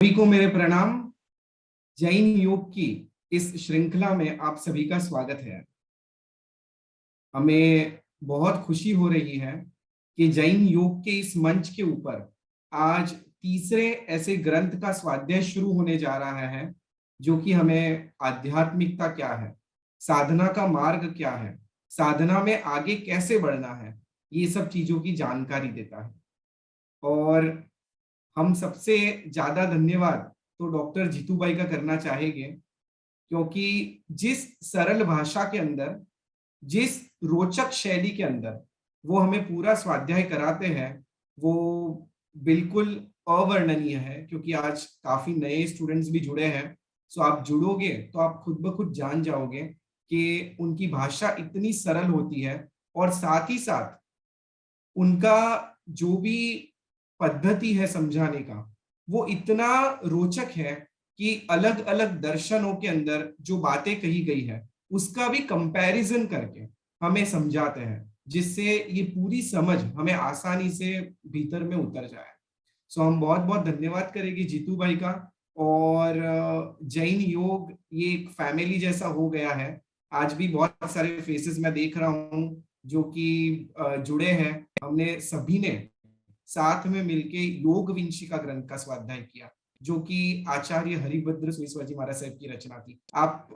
सभी को मेरे प्रणाम। जैन योग की इस श्रृंखला में आप सभी का स्वागत है। हमें बहुत खुशी हो रही है कि जैन योग के इस मंच के ऊपर आज तीसरे ऐसे ग्रंथ का स्वाध्याय शुरू होने जा रहा है जो कि हमें आध्यात्मिकता क्या है, साधना का मार्ग क्या है, साधना में आगे कैसे बढ़ना है, ये सब चीजों की जानकारी देता है। और हम सबसे ज्यादा धन्यवाद तो डॉक्टर जीतू भाई का करना चाहेंगे, क्योंकि जिस सरल भाषा के अंदर, जिस रोचक शैली के अंदर वो हमें पूरा स्वाध्याय कराते हैं, वो बिल्कुल अवर्णनीय है। क्योंकि आज काफी नए स्टूडेंट्स भी जुड़े हैं, सो आप जुड़ोगे तो आप खुद ब खुद जान जाओगे कि उनकी भाषा इतनी सरल होती है और साथ ही साथ उनका जो भी पद्धति है समझाने का, वो इतना रोचक है कि अलग अलग दर्शनों के अंदर जो बातें कही गई है उसका भी कंपैरिजन करके हमें समझाते हैं, जिससे ये पूरी समझ हमें आसानी से भीतर में उतर जाए। सो हम बहुत बहुत धन्यवाद करेंगे जीतू भाई का। और जैन योग ये एक फैमिली जैसा हो गया है। आज भी बहुत सारे फेसेस मैं देख रहा हूँ जो कि जुड़े हैं। हमने सभी ने साथ में मिलके योग विंशिका ग्रंथ का स्वाध्याय किया, जो कि आचार्य हरिभद्र सुईश्वरजी महाराज साहब की रचना थी। आप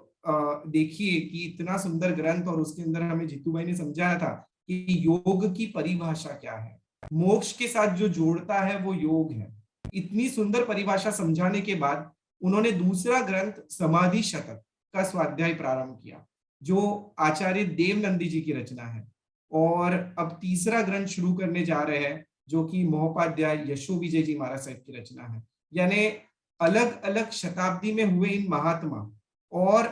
देखिए कि इतना सुंदर ग्रंथ, और उसके अंदर हमें जीतू भाई ने समझाया था कि योग की परिभाषा क्या है, मोक्ष के साथ जो जोड़ता है वो योग है। इतनी सुंदर परिभाषा समझाने के बाद उन्होंने दूसरा ग्रंथ समाधि शतक का स्वाध्याय प्रारंभ किया, जो आचार्य देवनंदी जी की रचना है। और अब तीसरा ग्रंथ शुरू करने जा रहे हैं जो कि महोपाध्याय यशो विजय जी महाराज साहब की रचना है। यानी अलग अलग शताब्दी में हुए इन महात्मा, और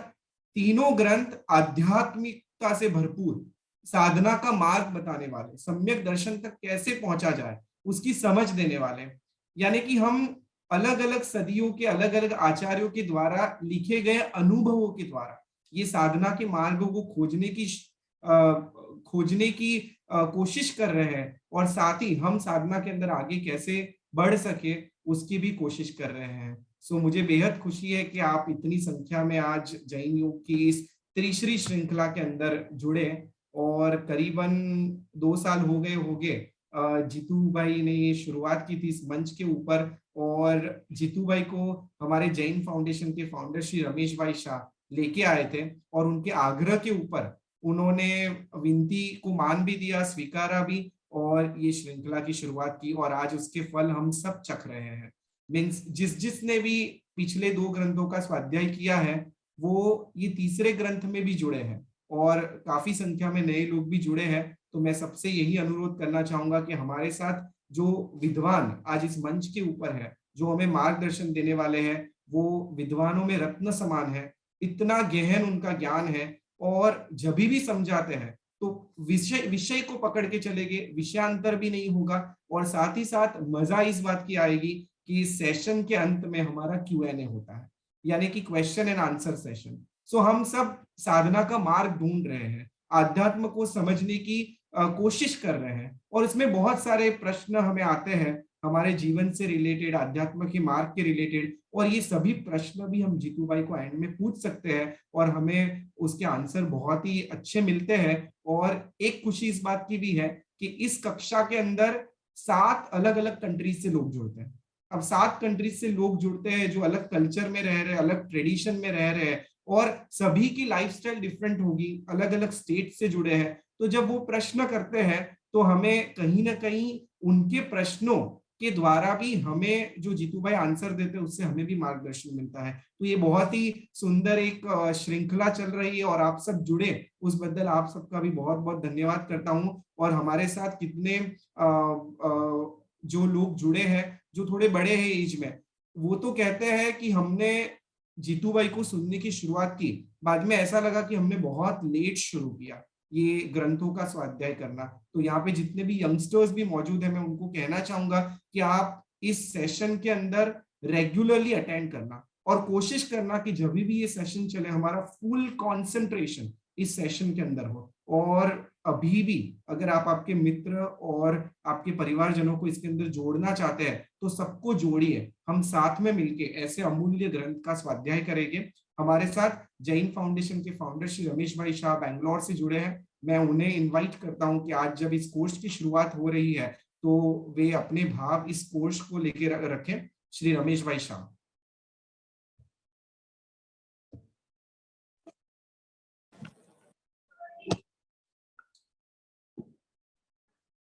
तीनों ग्रंथ आध्यात्मिकता से भरपूर, साधना का मार्ग बताने वाले, सम्यक दर्शन तक कैसे पहुंचा जाए उसकी समझ देने वाले। यानी कि हम अलग अलग सदियों के अलग अलग आचार्यों के द्वारा लिखे गए अनुभवों के द्वारा ये साधना के मार्ग को खोजने की कोशिश कर रहे हैं, और साथ ही हम साधना के अंदर आगे कैसे बढ़ सके उसकी भी कोशिश कर रहे हैं। सो मुझे बेहद खुशी है कि आप इतनी संख्या में आज जैन योग की इस त्रिश्री श्रृंखला के अंदर जुड़े। और करीबन 2 साल हो गए होंगे जीतू भाई ने ये शुरुआत की थी इस मंच के ऊपर। और जीतू भाई को हमारे जैन फाउंडेशन के फाउंडर श्री रमेश भाई शाह लेके आए थे, और उनके आग्रह के ऊपर उन्होंने विनती को मान भी दिया, स्वीकारा भी, और ये श्रृंखला की शुरुआत की। और आज उसके फल हम सब चख रहे हैं। मीन्स जिसने भी पिछले 2 ग्रंथों का स्वाध्याय किया है वो ये तीसरे ग्रंथ में भी जुड़े हैं, और काफी संख्या में नए लोग भी जुड़े हैं। तो मैं सबसे यही अनुरोध करना चाहूंगा कि हमारे साथ जो विद्वान आज इस मंच के ऊपर है, जो हमें मार्गदर्शन देने वाले हैं, वो विद्वानों में रत्न समान है। इतना गहन उनका ज्ञान है, और जब भी समझाते हैं तो विषय विषय को पकड़ के चलेंगे, विषयांतर भी नहीं होगा। और साथ ही साथ मजा इस बात की आएगी कि सेशन के अंत में हमारा Q&A होता है, यानी कि क्वेश्चन एंड आंसर सेशन। सो हम सब साधना का मार्ग ढूंढ रहे हैं, आध्यात्म को समझने की कोशिश कर रहे हैं, और इसमें बहुत सारे प्रश्न हमें आते हैं हमारे जीवन से रिलेटेड, आध्यात्म के मार्ग के रिलेटेड। और ये सभी प्रश्न भी हम जीतू भाई को एंड में पूछ सकते हैं, और हमें उसके आंसर बहुत ही अच्छे मिलते हैं। और एक खुशी इस बात की भी है कि इस कक्षा के अंदर 7 अलग अलग कंट्रीज से लोग जुड़ते हैं। अब 7 कंट्रीज से लोग जुड़ते हैं जो अलग कल्चर में रह रहे हैं, अलग ट्रेडिशन में रह रहे हैं, और सभी की लाइफस्टाइल डिफरेंट होगी, अलग अलग स्टेट से जुड़े हैं। तो जब वो प्रश्न करते हैं तो हमें कहीं ना कहीं उनके प्रश्नों के द्वारा भी हमें जो जीतू भाई आंसर देते हैं उससे हमें भी मार्गदर्शन मिलता है। तो ये बहुत ही सुंदर एक श्रृंखला चल रही है, और आप सब जुड़े उस बदल आप सबका भी बहुत बहुत धन्यवाद करता हूँ। और हमारे साथ कितने जो लोग जुड़े हैं जो थोड़े बड़े हैं एज में, वो तो कहते हैं कि हमने जीतू भाई को सुनने की शुरुआत की, बाद में ऐसा लगा कि हमने बहुत लेट शुरू किया ये ग्रंथों का स्वाध्याय करना। तो यहाँ पे जितने भी यंगस्टर्स भी मौजूद है, मैं उनको कहना चाहूंगा कि आप इस सेशन के अंदर रेगुलरली अटेंड करना, और कोशिश करना कि जब भी ये सेशन चले हमारा फुल कंसंट्रेशन इस सेशन के अंदर हो। और अभी भी अगर आप आपके मित्र और आपके परिवारजनों को इसके अंदर जोड़ना चाहते हैं तो सबको जोड़िए, हम साथ में मिलके ऐसे अमूल्य ग्रंथ का स्वाध्याय करेंगे। हमारे साथ जैन फाउंडेशन के फाउंडर श्री रमेश भाई शाह बैंगलोर से जुड़े हैं। मैं उन्हें इनवाइट करता हूं कि आज जब इस कोर्स की शुरुआत हो रही है तो वे अपने भाव इस कोर्स को लेकर रखें। श्री रमेश भाई Shah.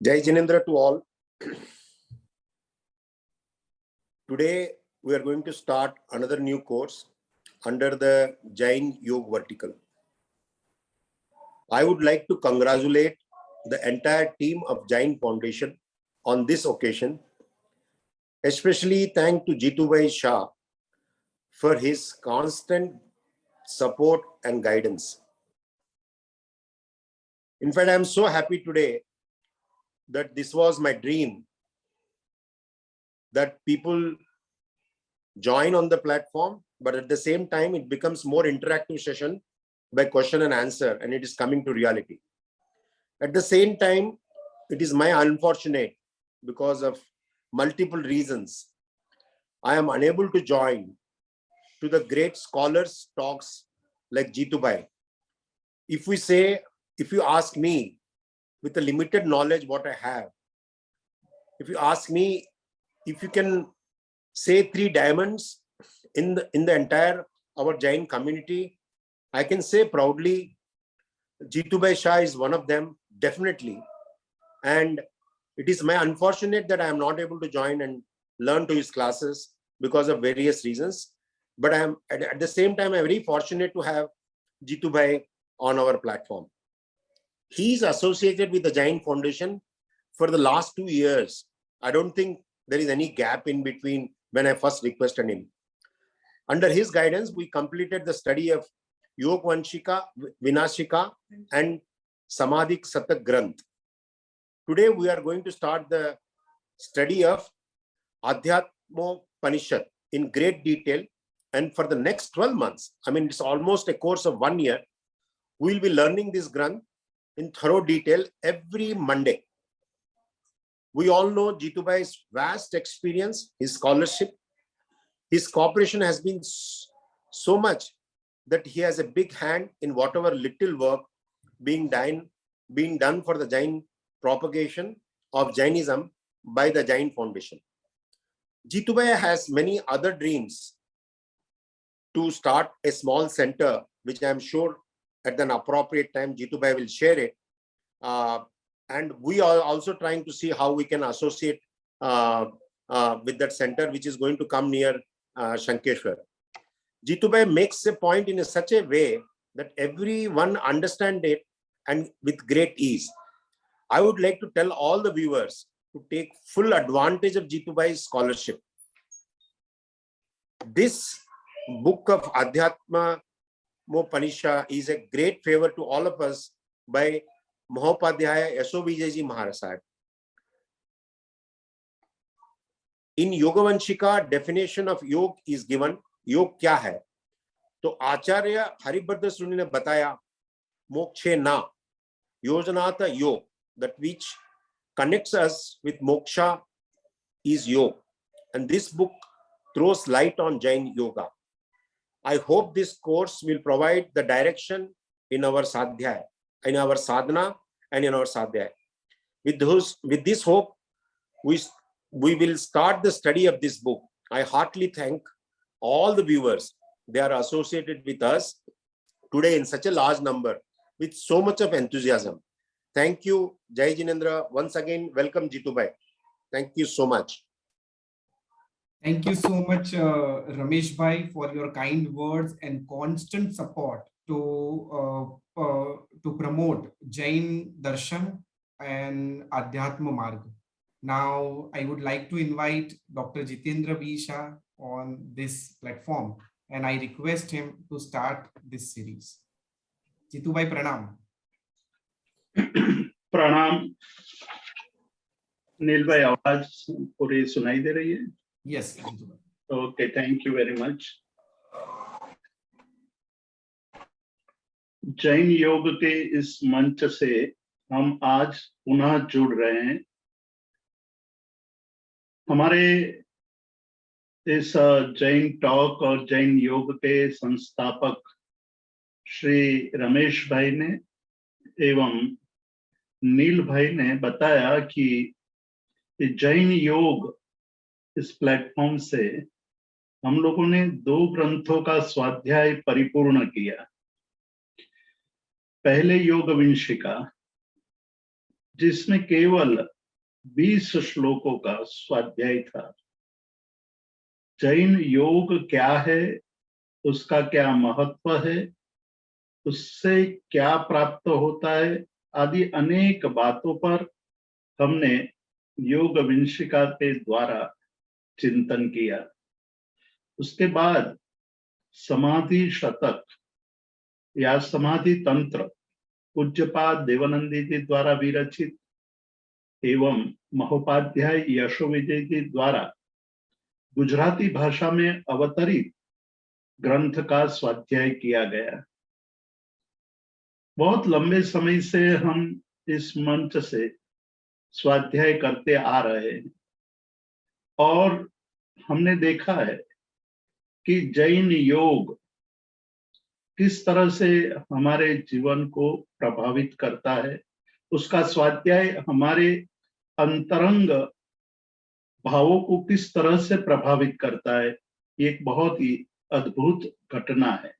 Jai Jinendra to all. Today we are going to start another new course under the Jain Yoga vertical. I would like to congratulate the entire team of Jain Foundation on this occasion. Especially thank to Jitubhai Shah for his constant support and guidance. In fact, I am so happy today that this was my dream, that people join on the platform, but at the same time, it becomes more interactive session by question and answer, and it is coming to reality. At the same time, it is my unfortunate, because of multiple reasons, I am unable to join to the great scholars talks like Jitubai. If you ask me with the limited knowledge what I have, if you ask me if you can say 3 diamonds in the entire our Jain community, I can say proudly Jitubai Shah is one of them, definitely. And it is my unfortunate that I am not able to join and learn to his classes because of various reasons. But I am at the same time, I'm very fortunate to have Jitubai on our platform. He is associated with the Jain Foundation for the last 2 years. I don't think there is any gap in between when I first requested him. Under his guidance, we completed the study of Yoga Vanshika, Vinashika, and Samadhik Satak Granth. Today, we are going to start the study of Adhyatmopanishad in great detail. And for the next 12 months, I mean, it's almost a course of 1 year, we will be learning this Granth in thorough detail every Monday. We all know Jitubai's vast experience, his scholarship. His cooperation has been so much that he has a big hand in whatever little work being done for the Jain propagation of Jainism by the Jain Foundation. Jitubai has many other dreams to start a small center, which I am sure at an appropriate time Jitubai will share it. And we are also trying to see how we can associate with that center, which is going to come near Shankeshwar. Jitubai makes a point in such a way that everyone understands it and with great ease. I would like to tell all the viewers to take full advantage of Jitubai's scholarship. This book of Adhyatmopanishad is a great favor to all of us by Mahopadhyaya Yasho Vijayji Maharaj. In Yoga Vanshika, definition of yoga is given. योग क्या है? तो आचार्य हरिभद्र सुनी ने बताया मोक्षे ना योजनात योग, that which connects us with moksha is yoga, and this book throws light on Jain yoga. I hope this course will provide the direction in our sadhyaya, in our sadhana, and in our sadhyaya. With this hope, we will start the study of this book. I heartily thank all the viewers. They are associated with us today in such a large number with so much of enthusiasm. Thank you, Jai Jinendra. Once again, welcome Jitubai. Thank you so much. Thank you so much, Ramesh Bhai, for your kind words and constant support to promote Jain Darshan and Adhyatma Marg. Now, I would like to invite Dr. Jitendra B. Shah on this platform, and I request him to start this series. Jitu Bhai, pranam. प्रणाम. नील भाई, आवाज पूरी सुनाई दे रही है? Yes, Jitu Bhai. Okay, thank you very much. Jain योग के इस मंच से हम आज पुनः जुड़ रहे हैं। हमारे इस जैन टॉक और जैन योग के संस्थापक श्री रमेश भाई ने एवं नील भाई ने बताया कि जैन योग इस प्लेटफॉर्म से हम लोगों ने 2 ग्रंथों का स्वाध्याय परिपूर्ण किया। पहले योग विंशिका, जिसमें केवल 20 श्लोकों का स्वाध्याय था। जैन योग क्या है, उसका क्या महत्व है, उससे क्या प्राप्त होता है, आदि अनेक बातों पर हमने योग विंशिका के द्वारा चिंतन किया। उसके बाद समाधि शतक या समाधि तंत्र पूज्यपाद देवानंदी जी द्वारा विरचित एवं महोपाध्याय यशो विजय जी द्वारा गुजराती भाषा में अवतरित ग्रंथ का स्वाध्याय किया गया। बहुत लंबे समय से हम इस मंच से स्वाध्याय करते आ रहे हैं और हमने देखा है कि जैन योग किस तरह से हमारे जीवन को प्रभावित करता है। उसका स्वाध्याय हमारे अंतरंग भावों को किस तरह से प्रभावित करता है, एक बहुत ही अद्भुत घटना है।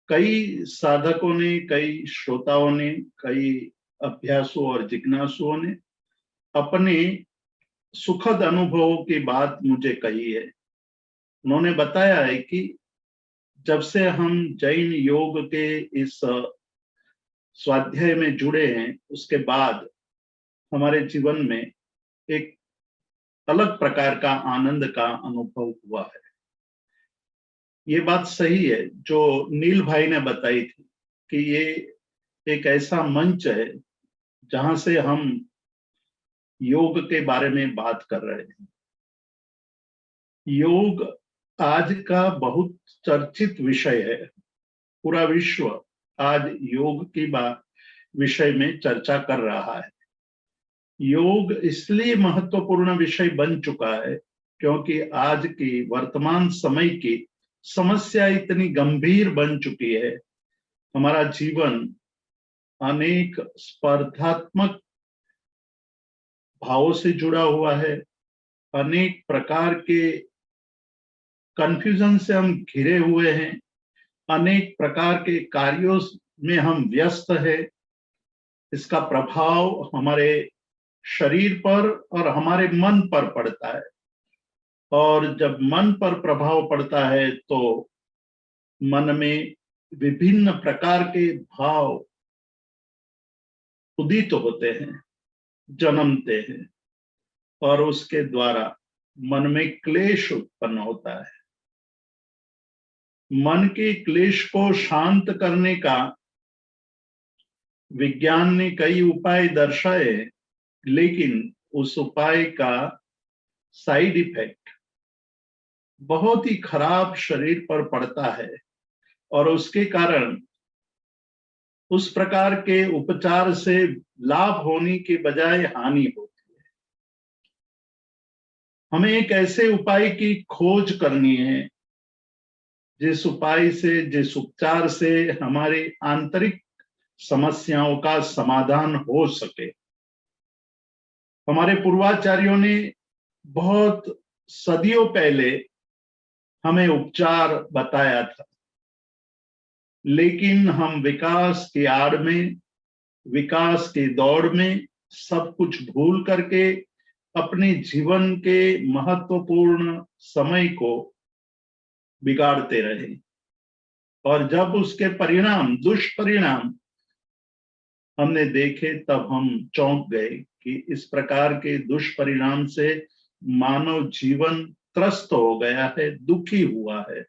कई साधकों ने, कई श्रोताओं ने, कई अभ्यासों और जिज्ञासुओं ने अपने सुखद अनुभवों की बात मुझे कही है। उन्होंने बताया है कि जब से हम जैन योग के इस स्वाध्याय में जुड़े हैं, उसके बाद हमारे जीवन में एक अलग प्रकार का आनंद का अनुभव हुआ है। ये बात सही है जो नील भाई ने बताई थी कि ये एक ऐसा मंच है जहां से हम योग के बारे में बात कर रहे हैं। योग आज का बहुत चर्चित विषय है। पूरा विश्व आज योग की विषय में चर्चा कर रहा है। योग इसलिए महत्वपूर्ण विषय बन चुका है क्योंकि आज की वर्तमान समय की समस्या इतनी गंभीर बन चुकी है। हमारा जीवन अनेक स्पर्धात्मक भावों से जुड़ा हुआ है। अनेक प्रकार के कंफ्यूजन से हम घिरे हुए हैं। अनेक प्रकार के कार्यों में हम व्यस्त हैं। इसका प्रभाव हमारे शरीर पर और हमारे मन पर पड़ता है, और जब मन पर प्रभाव पड़ता है तो मन में विभिन्न प्रकार के भाव उदित होते हैं, जन्मते हैं, और उसके द्वारा मन में क्लेश उत्पन्न होता है। मन के क्लेश को शांत करने का विज्ञान ने कई उपाय दर्शाए, लेकिन उस उपाय का साइड इफेक्ट बहुत ही खराब शरीर पर पड़ता है और उसके कारण उस प्रकार के उपचार से लाभ होने के बजाय हानि होती है। हमें एक ऐसे उपाय की खोज करनी है जिस उपाय से, जिस उपचार से हमारी आंतरिक समस्याओं का समाधान हो सके। हमारे पूर्वाचार्यों ने बहुत सदियों पहले हमें उपचार बताया था, लेकिन हम विकास की आड़ में, विकास की दौड़ में सब कुछ भूल करके अपने जीवन के महत्वपूर्ण समय को बिगाड़ते रहे, और जब उसके परिणाम, दुष्परिणाम हमने देखे तब हम चौंक गए कि इस प्रकार के दुष्परिणाम से मानव जीवन त्रस्त हो गया है, दुखी हुआ है।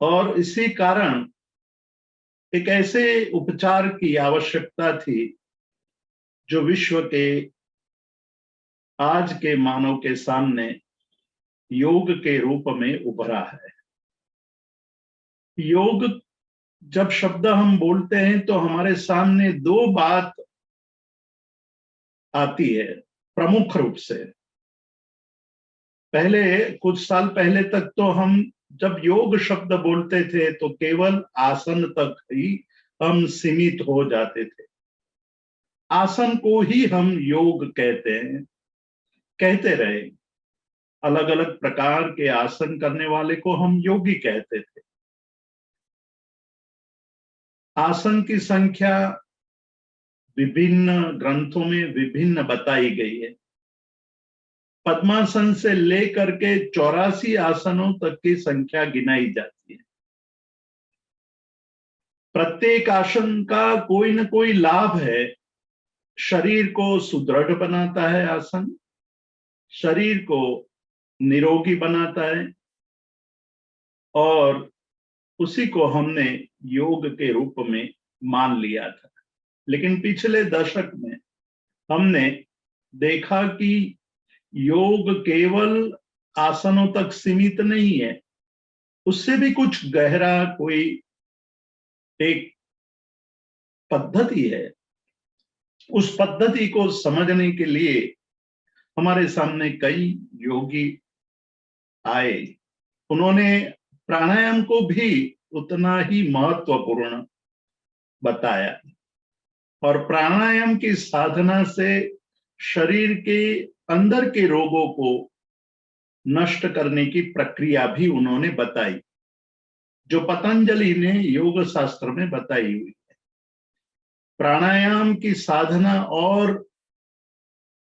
और इसी कारण एक ऐसे उपचार की आवश्यकता थी जो विश्व के आज के मानव के सामने योग के रूप में उभरा है। योग जब शब्द हम बोलते हैं तो हमारे सामने दो बात आती है प्रमुख रूप से। पहले कुछ साल पहले तक तो हम जब योग शब्द बोलते थे तो केवल आसन तक ही हम सीमित हो जाते थे। आसन को ही हम योग कहते हैं, कहते रहे। अलग अलग प्रकार के आसन करने वाले को हम योगी कहते थे। आसन की संख्या विभिन्न ग्रंथों में विभिन्न बताई गई है। पद्मासन से लेकर के 84 आसनों तक की संख्या गिनाई जाती है। प्रत्येक आसन का कोई न कोई लाभ है। शरीर को सुदृढ़ बनाता है आसन, शरीर को निरोगी बनाता है, और उसी को हमने योग के रूप में मान लिया था। लेकिन पिछले दशक में हमने देखा कि योग केवल आसनों तक सीमित नहीं है, उससे भी कुछ गहरा कोई एक पद्धति है। उस पद्धति को समझने के लिए हमारे सामने कई योगी आए। उन्होंने प्राणायाम को भी उतना ही महत्वपूर्ण बताया, और प्राणायाम की साधना से शरीर के अंदर के रोगों को नष्ट करने की प्रक्रिया भी उन्होंने बताई, जो पतंजलि ने योग शास्त्र में बताई हुई है। प्राणायाम की साधना और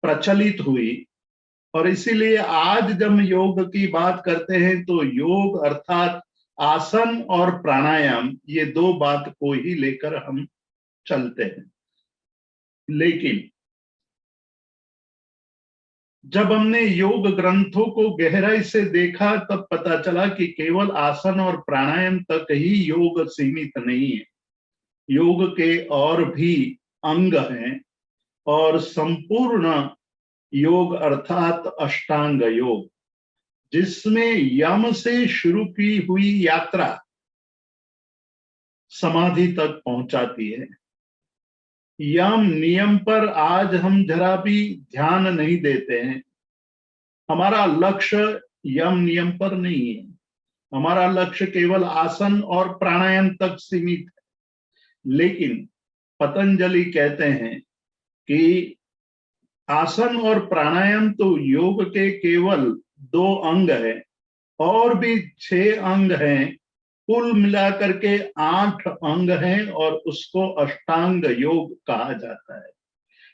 प्रचलित हुई, और इसीलिए आज जब योग की बात करते हैं तो योग अर्थात आसन और प्राणायाम, ये दो बात को ही लेकर हम चलते हैं। लेकिन जब हमने योग ग्रंथों को गहराई से देखा तब पता चला कि केवल आसन और प्राणायाम तक ही योग सीमित नहीं है। योग के और भी अंग हैं, और संपूर्ण योग अर्थात अष्टांग योग, जिसमें यम से शुरू की हुई यात्रा समाधि तक पहुंचाती है। यम नियम पर आज हम जरा भी ध्यान नहीं देते हैं। हमारा लक्ष्य यम नियम पर नहीं है, हमारा लक्ष्य केवल आसन और प्राणायाम तक सीमित है। लेकिन पतंजलि कहते हैं कि आसन और प्राणायाम तो योग के केवल 2 अंग हैं, और भी 6 अंग हैं। कुल मिलाकर के 8 अंग हैं, और उसको अष्टांग योग कहा जाता है।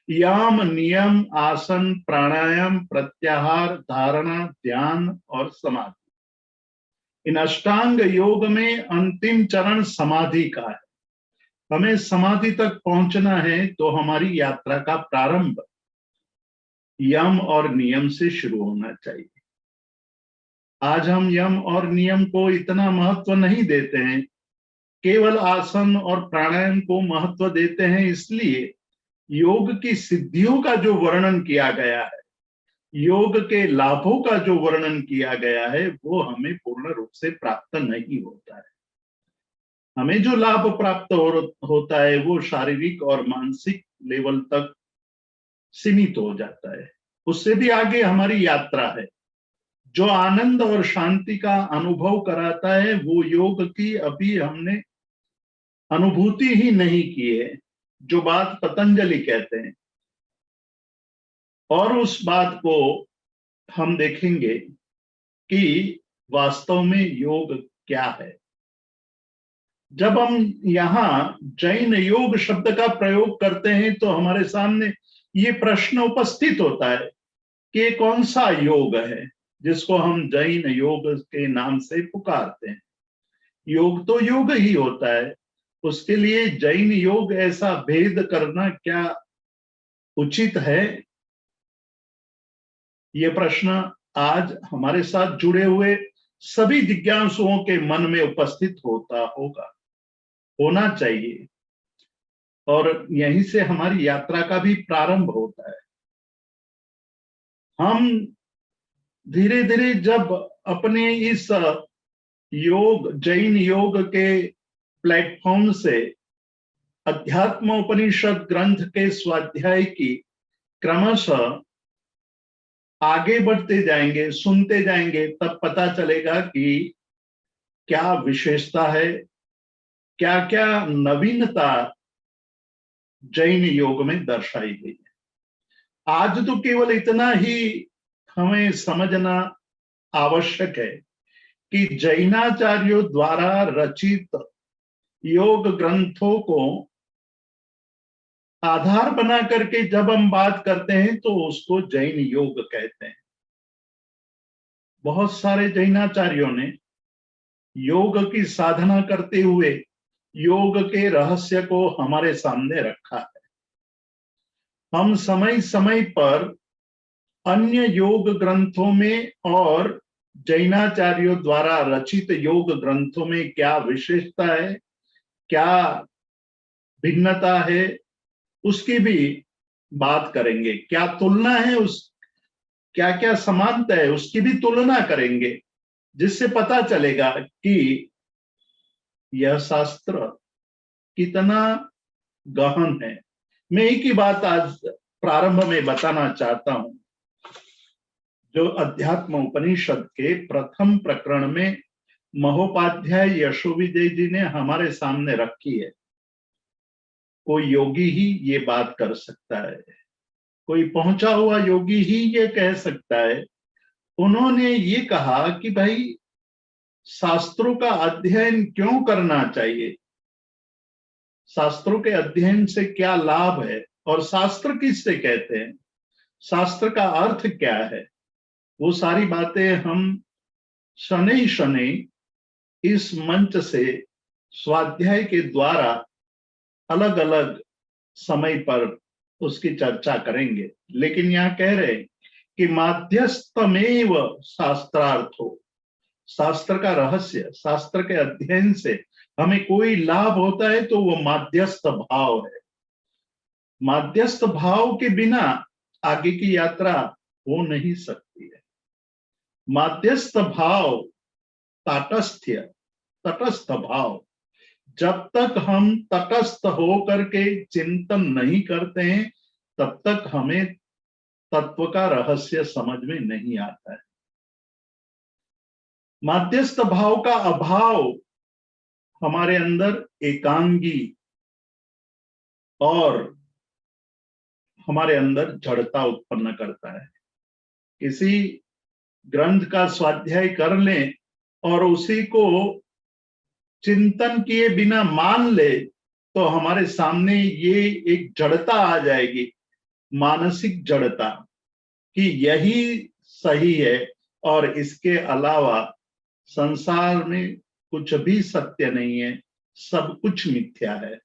यम नियम आसन प्राणायाम प्रत्याहार धारणा ध्यान और समाधि। इन अष्टांग योग में अंतिम चरण समाधि का है। हमें समाधि तक पहुंचना है तो हमारी यात्रा का प्रारंभ यम और नियम से शुरू होना चाहिए। आज हम यम और नियम को इतना महत्व नहीं देते हैं, केवल आसन और प्राणायाम को महत्व देते हैं। इसलिए योग की सिद्धियों का जो वर्णन किया गया है, योग के लाभों का जो वर्णन किया गया है, वो हमें पूर्ण रूप से प्राप्त नहीं होता है। हमें जो लाभ प्राप्त होता है वो शारीरिक और मानसिक लेवल तक सीमित हो जाता है। उससे भी आगे हमारी यात्रा है। जो आनंद और शांति का अनुभव कराता है वो योग की अभी हमने अनुभूति ही नहीं की है, जो बात पतंजलि कहते हैं। और उस बात को हम देखेंगे कि वास्तव में योग क्या है। जब हम यहाँ जैन योग शब्द का प्रयोग करते हैं तो हमारे सामने ये प्रश्न उपस्थित होता है कि ये कौन सा योग है जिसको हम जैन योग के नाम से पुकारते हैं। योग तो योग ही होता है, उसके लिए जैन योग ऐसा भेद करना क्या उचित है? ये प्रश्न आज हमारे साथ जुड़े हुए सभी जिज्ञासुओं के मन में उपस्थित होता होगा, होना चाहिए, और यहीं से हमारी यात्रा का भी प्रारंभ होता है। हम धीरे धीरे जब अपने इस योग जैन योग के प्लेटफॉर्म से अध्यात्मोपनिषद ग्रंथ के स्वाध्याय की क्रमशः आगे बढ़ते जाएंगे, सुनते जाएंगे, तब पता चलेगा कि क्या विशेषता है, क्या क्या नवीनता जैन योग में दर्शाई गई है। आज तो केवल इतना ही हमें समझना आवश्यक है कि जैनाचार्यों द्वारा रचित योग ग्रंथों को आधार बना करके जब हम बात करते हैं तो उसको जैन योग कहते हैं। बहुत सारे जैनाचार्यों ने योग की साधना करते हुए योग के रहस्य को हमारे सामने रखा है। हम समय समय पर अन्य योग ग्रंथों में और जैनाचार्यों द्वारा रचित योग ग्रंथों में क्या विशेषता है, क्या भिन्नता है, उसकी भी बात करेंगे। क्या तुलना है, उस क्या क्या समानता है, उसकी भी तुलना करेंगे, जिससे पता चलेगा कि यह शास्त्र कितना गहन है। मैं एक ही बात आज प्रारंभ में बताना चाहता हूं, जो अध्यात्म उपनिषद के प्रथम प्रकरण में महोपाध्याय यशोविजय जी ने हमारे सामने रखी है। कोई योगी ही ये बात कर सकता है, कोई पहुंचा हुआ योगी ही ये कह सकता है। उन्होंने ये कहा कि भाई शास्त्रों का अध्ययन क्यों करना चाहिए, शास्त्रों के अध्ययन से क्या लाभ है, और शास्त्र किससे कहते हैं, शास्त्र का अर्थ क्या है। वो सारी बातें हम शनै शनै इस मंच से स्वाध्याय के द्वारा अलग अलग समय पर उसकी चर्चा करेंगे। लेकिन यहाँ कह रहे हैं कि माध्यस्थमेव शास्त्रार्थो, शास्त्र का रहस्य, शास्त्र के अध्ययन से हमें कोई लाभ होता है तो वो माध्यस्थ भाव है। माध्यस्थ भाव के बिना आगे की यात्रा हो नहीं सकती है। माध्यस्थ भाव, ताटस्थ्य, तटस्थ भाव, जब तक हम तटस्थ होकर के चिंतन नहीं करते हैं तब तक हमें तत्व का रहस्य समझ में नहीं आता है। माध्यस्थ भाव का अभाव हमारे अंदर एकांगी और हमारे अंदर जड़ता उत्पन्न करता है। किसी ग्रंथ का स्वाध्याय कर लें और उसी को चिंतन किए बिना मान ले तो हमारे सामने ये एक जड़ता आ जाएगी, मानसिक जड़ता, कि यही सही है और इसके अलावा संसार में कुछ भी सत्य नहीं है, सब कुछ मिथ्या है।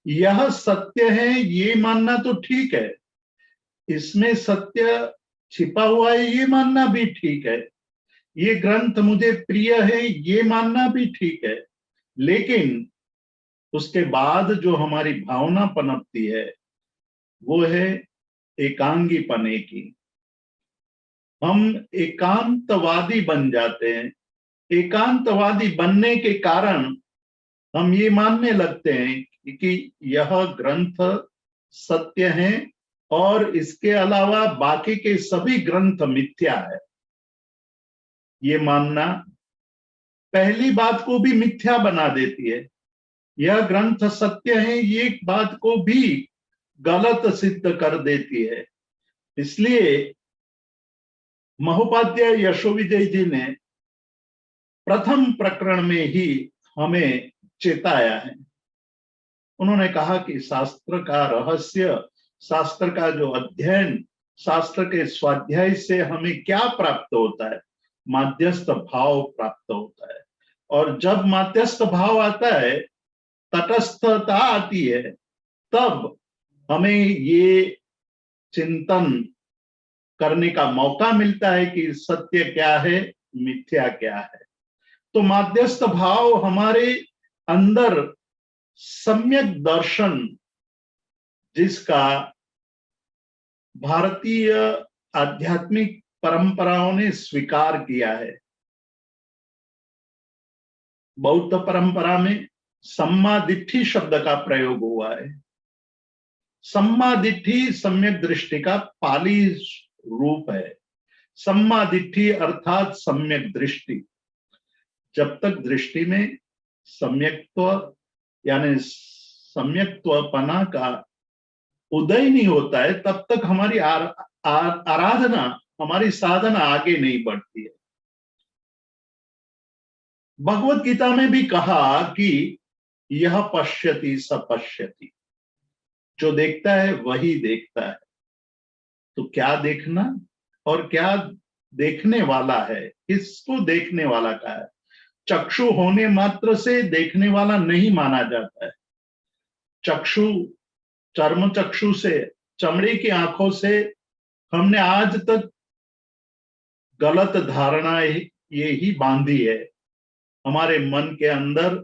यह सत्य है ये मानना तो ठीक है, इसमें सत्य छिपा हुआ है ये मानना भी ठीक है, ये ग्रंथ मुझे प्रिय है ये मानना भी ठीक है, लेकिन उसके बाद जो हमारी भावना पनपती है वो है एकांगी पने की। हम एकांतवादी बन जाते हैं। एकांतवादी बनने के कारण हम ये मानने लगते हैं कि यह ग्रंथ सत्य है और इसके अलावा बाकी के सभी ग्रंथ मिथ्या है। ये मानना पहली बात को भी मिथ्या बना देती है। यह ग्रंथ सत्य है ये बात को भी गलत सिद्ध कर देती है। इसलिए महोपाध्याय यशोविजय जी ने प्रथम प्रकरण में ही हमें चेताया है। उन्होंने कहा कि शास्त्र का रहस्य, शास्त्र का जो अध्ययन, शास्त्र के स्वाध्याय से हमें क्या प्राप्त होता है, माध्यस्थ भाव प्राप्त होता है। और जब माध्यस्थ भाव आता है, तटस्थता आती है, तब हमें ये चिंतन करने का मौका मिलता है कि सत्य क्या है, मिथ्या क्या है। तो माध्यस्थ भाव हमारे अंदर सम्यक दर्शन, जिसका भारतीय आध्यात्मिक परंपराओं ने स्वीकार किया है। बौद्ध परंपरा में सम्मादिट्ठी शब्द का प्रयोग हुआ है। सम्मादिट्ठी सम्यक दृष्टि का पाली रूप है। सम्मादिट्ठी अर्थात सम्यक दृष्टि। जब तक दृष्टि में सम्यक्त्व यानी सम्यक्त्वपना का उदय नहीं होता है, तब तक हमारी आराधना, हमारी साधना आगे नहीं बढ़ती है। भगवत गीता में भी कहा कि यह पश्यति स पश्यति, जो देखता है वही देखता है। तो क्या देखना और क्या देखने वाला है, किसको देखने वाला का है? चक्षु होने मात्र से देखने वाला नहीं माना जाता है। चक्षु, चर्म चक्षु से, चमड़े की आंखों से हमने आज तक गलत धारणा ये ही बांधी है। हमारे मन के अंदर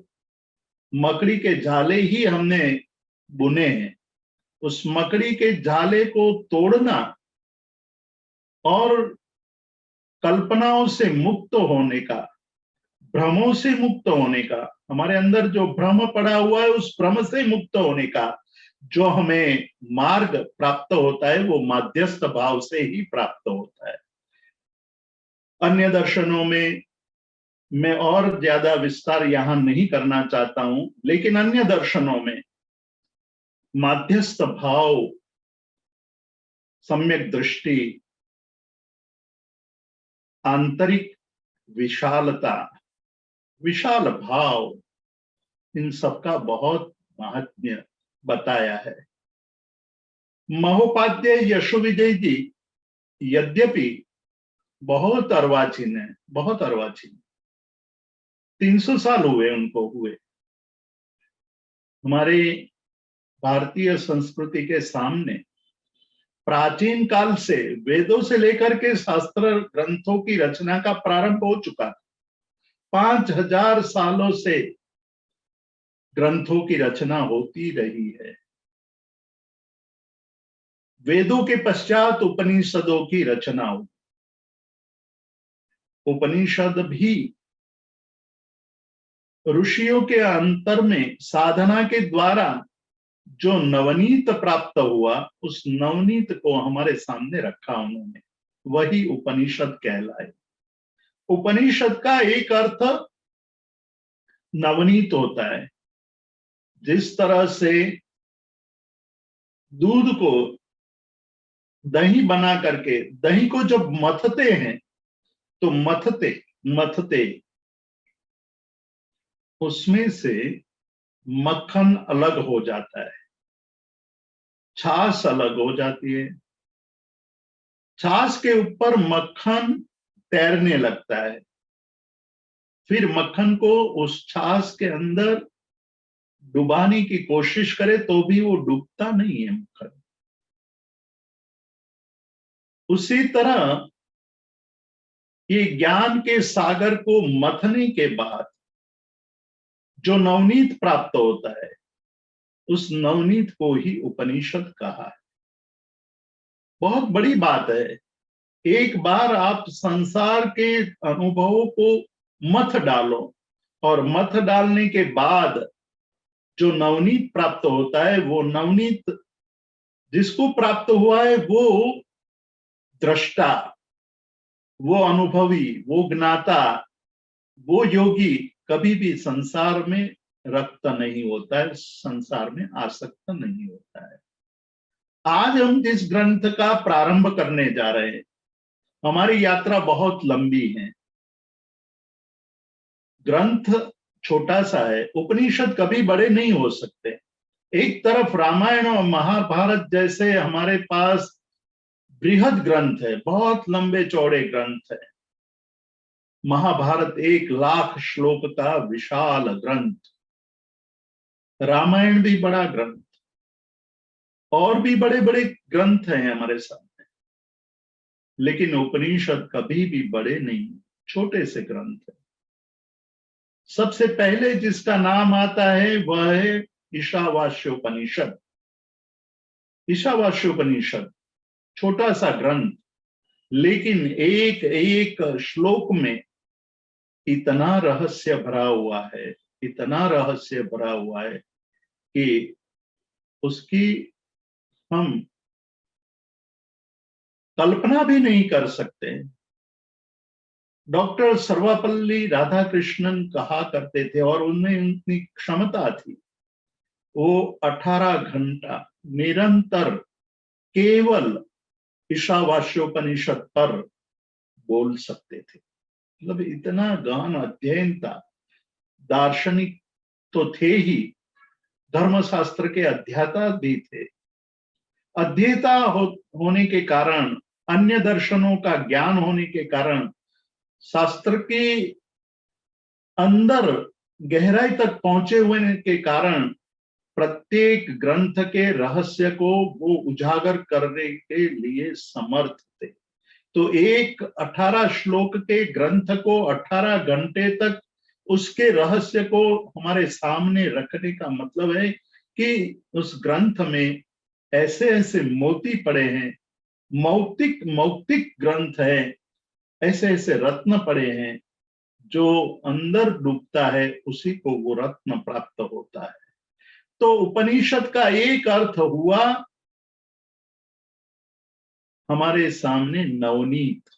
मकड़ी के जाले ही हमने बुने हैं। उस मकड़ी के जाले को तोड़ना और कल्पनाओं से मुक्त होने का, भ्रमों से मुक्त होने का, हमारे अंदर जो भ्रम पड़ा हुआ है उस भ्रम से मुक्त होने का जो हमें मार्ग प्राप्त होता है, वो माध्यस्थ भाव से ही प्राप्त होता है। अन्य दर्शनों में मैं और ज्यादा विस्तार यहां नहीं करना चाहता हूं, लेकिन अन्य दर्शनों में माध्यस्थ भाव, सम्यक दृष्टि, आंतरिक विशालता, विशाल भाव, इन सबका बहुत महात्म्य बताया है। महोपाध्याय यशोविजय जी यद्यपि बहुत अर्वाचीन है, बहुत अर्वाचीन, 300 साल हुए उनको हुए। हमारे भारतीय संस्कृति के सामने प्राचीन काल से, वेदों से लेकर के शास्त्र ग्रंथों की रचना का प्रारंभ हो चुका। 5000 सालों से ग्रंथों की रचना होती रही है। वेदों के पश्चात उपनिषदों की रचना हुई। उपनिषद भी ऋषियों के अंतर में साधना के द्वारा जो नवनीत प्राप्त हुआ, उस नवनीत को हमारे सामने रखा उन्होंने, वही उपनिषद कहलाए। उपनिषद का एक अर्थ नवनीत होता है। जिस तरह से दूध को दही बना करके, दही को जब मथते हैं तो मथते मथते उसमें से मक्खन अलग हो जाता है, छाछ अलग हो जाती है, छाछ के ऊपर मक्खन तैरने लगता है, फिर मक्खन को उस छाछ के अंदर डुबाने की कोशिश करे तो भी वो डूबता नहीं है मक्खन। उसी तरह ये ज्ञान के सागर को मथने के बाद जो नवनीत प्राप्त होता है, उस नवनीत को ही उपनिषद कहा है। बहुत बड़ी बात है। एक बार आप संसार के अनुभवों को मथ डालो और मथ डालने के बाद जो नवनीत प्राप्त होता है, वो नवनीत जिसको प्राप्त हुआ है वो दृष्टा, वो अनुभवी, वो ज्ञाता, वो योगी कभी भी संसार में रक्त नहीं होता है, संसार में आसक्त नहीं होता है। आज हम जिस ग्रंथ का प्रारंभ करने जा रहे हैं, हमारी यात्रा बहुत लंबी है। ग्रंथ छोटा सा है, उपनिषद कभी बड़े नहीं हो सकते। एक तरफ रामायण और महाभारत जैसे हमारे पास बृहद ग्रंथ है, बहुत लंबे चौड़े ग्रंथ है। महाभारत 1,00,000 श्लोक का विशाल ग्रंथ, रामायण भी बड़ा ग्रंथ, और भी बड़े बड़े ग्रंथ हैं हमारे सामने, लेकिन उपनिषद कभी भी बड़े नहीं, छोटे से ग्रंथ है। सबसे पहले जिसका नाम आता है वह है ईशावास्योपनिषद। ईशावास्योपनिषद छोटा सा ग्रंथ, लेकिन एक एक श्लोक में इतना रहस्य भरा हुआ है, इतना रहस्य भरा हुआ है कि उसकी हम कल्पना भी नहीं कर सकते। डॉक्टर सर्वपल्ली राधाकृष्णन कहा करते थे, और उनमें उतनी क्षमता थी, वो 18 घंटा निरंतर केवल ईशावास्योपनिषद पर बोल सकते थे। मतलब इतना गहन अध्ययन था। दार्शनिक तो थे ही, धर्मशास्त्र के अध्येता भी थे। अध्येता होने के कारण, अन्य दर्शनों का ज्ञान होने के कारण, शास्त्र के अंदर गहराई तक पहुंचे हुए के कारण प्रत्येक ग्रंथ के रहस्य को वो उजागर करने के लिए समर्थ थे। तो एक 18 श्लोक के ग्रंथ को 18 घंटे तक उसके रहस्य को हमारे सामने रखने का मतलब है कि उस ग्रंथ में ऐसे ऐसे मोती पड़े हैं, मौक्तिक मौक्तिक ग्रंथ है, ऐसे ऐसे रत्न पड़े हैं, जो अंदर डूबता है उसी को वो रत्न प्राप्त होता है। तो उपनिषद का एक अर्थ हुआ हमारे सामने नवनीत।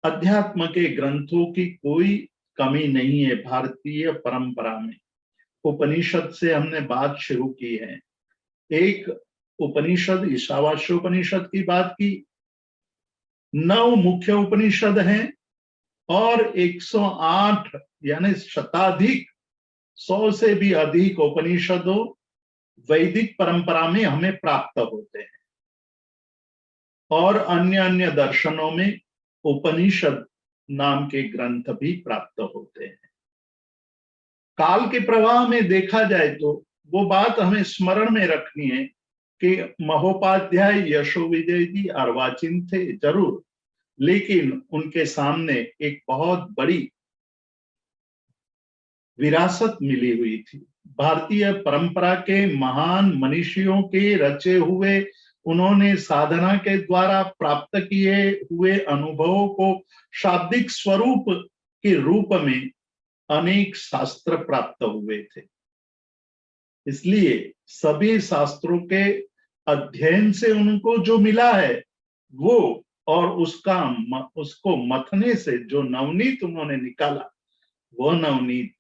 अध्यात्म के ग्रंथों की कोई कमी नहीं है भारतीय परंपरा में। उपनिषद से हमने बात शुरू की है। एक उपनिषद ईशावास्योपनिषद की बात की, 9 मुख्य उपनिषद हैं और 108 यानी शताधिक, 100 से भी अधिक उपनिषदों वैदिक परंपरा में हमें प्राप्त होते हैं, और अन्य अन्य दर्शनों में उपनिषद नाम के ग्रंथ भी प्राप्त होते हैं। काल के प्रवाह में देखा जाए तो वो बात हमें स्मरण में रखनी है कि महोपाध्याय यशोविजय जी अर्वाचीन थे जरूर, लेकिन उनके सामने एक बहुत बड़ी विरासत मिली हुई थी। भारतीय परंपरा के महान मनीषियों के रचे हुए, उन्होंने साधना के द्वारा प्राप्त किए हुए अनुभवों को शाब्दिक स्वरूप के रूप में अनेक शास्त्र प्राप्त हुए थे। इसलिए सभी शास्त्रों के अध्ययन से उनको जो मिला है वो, और उसको मथने से जो नवनीत उन्होंने निकाला, वो नवनीत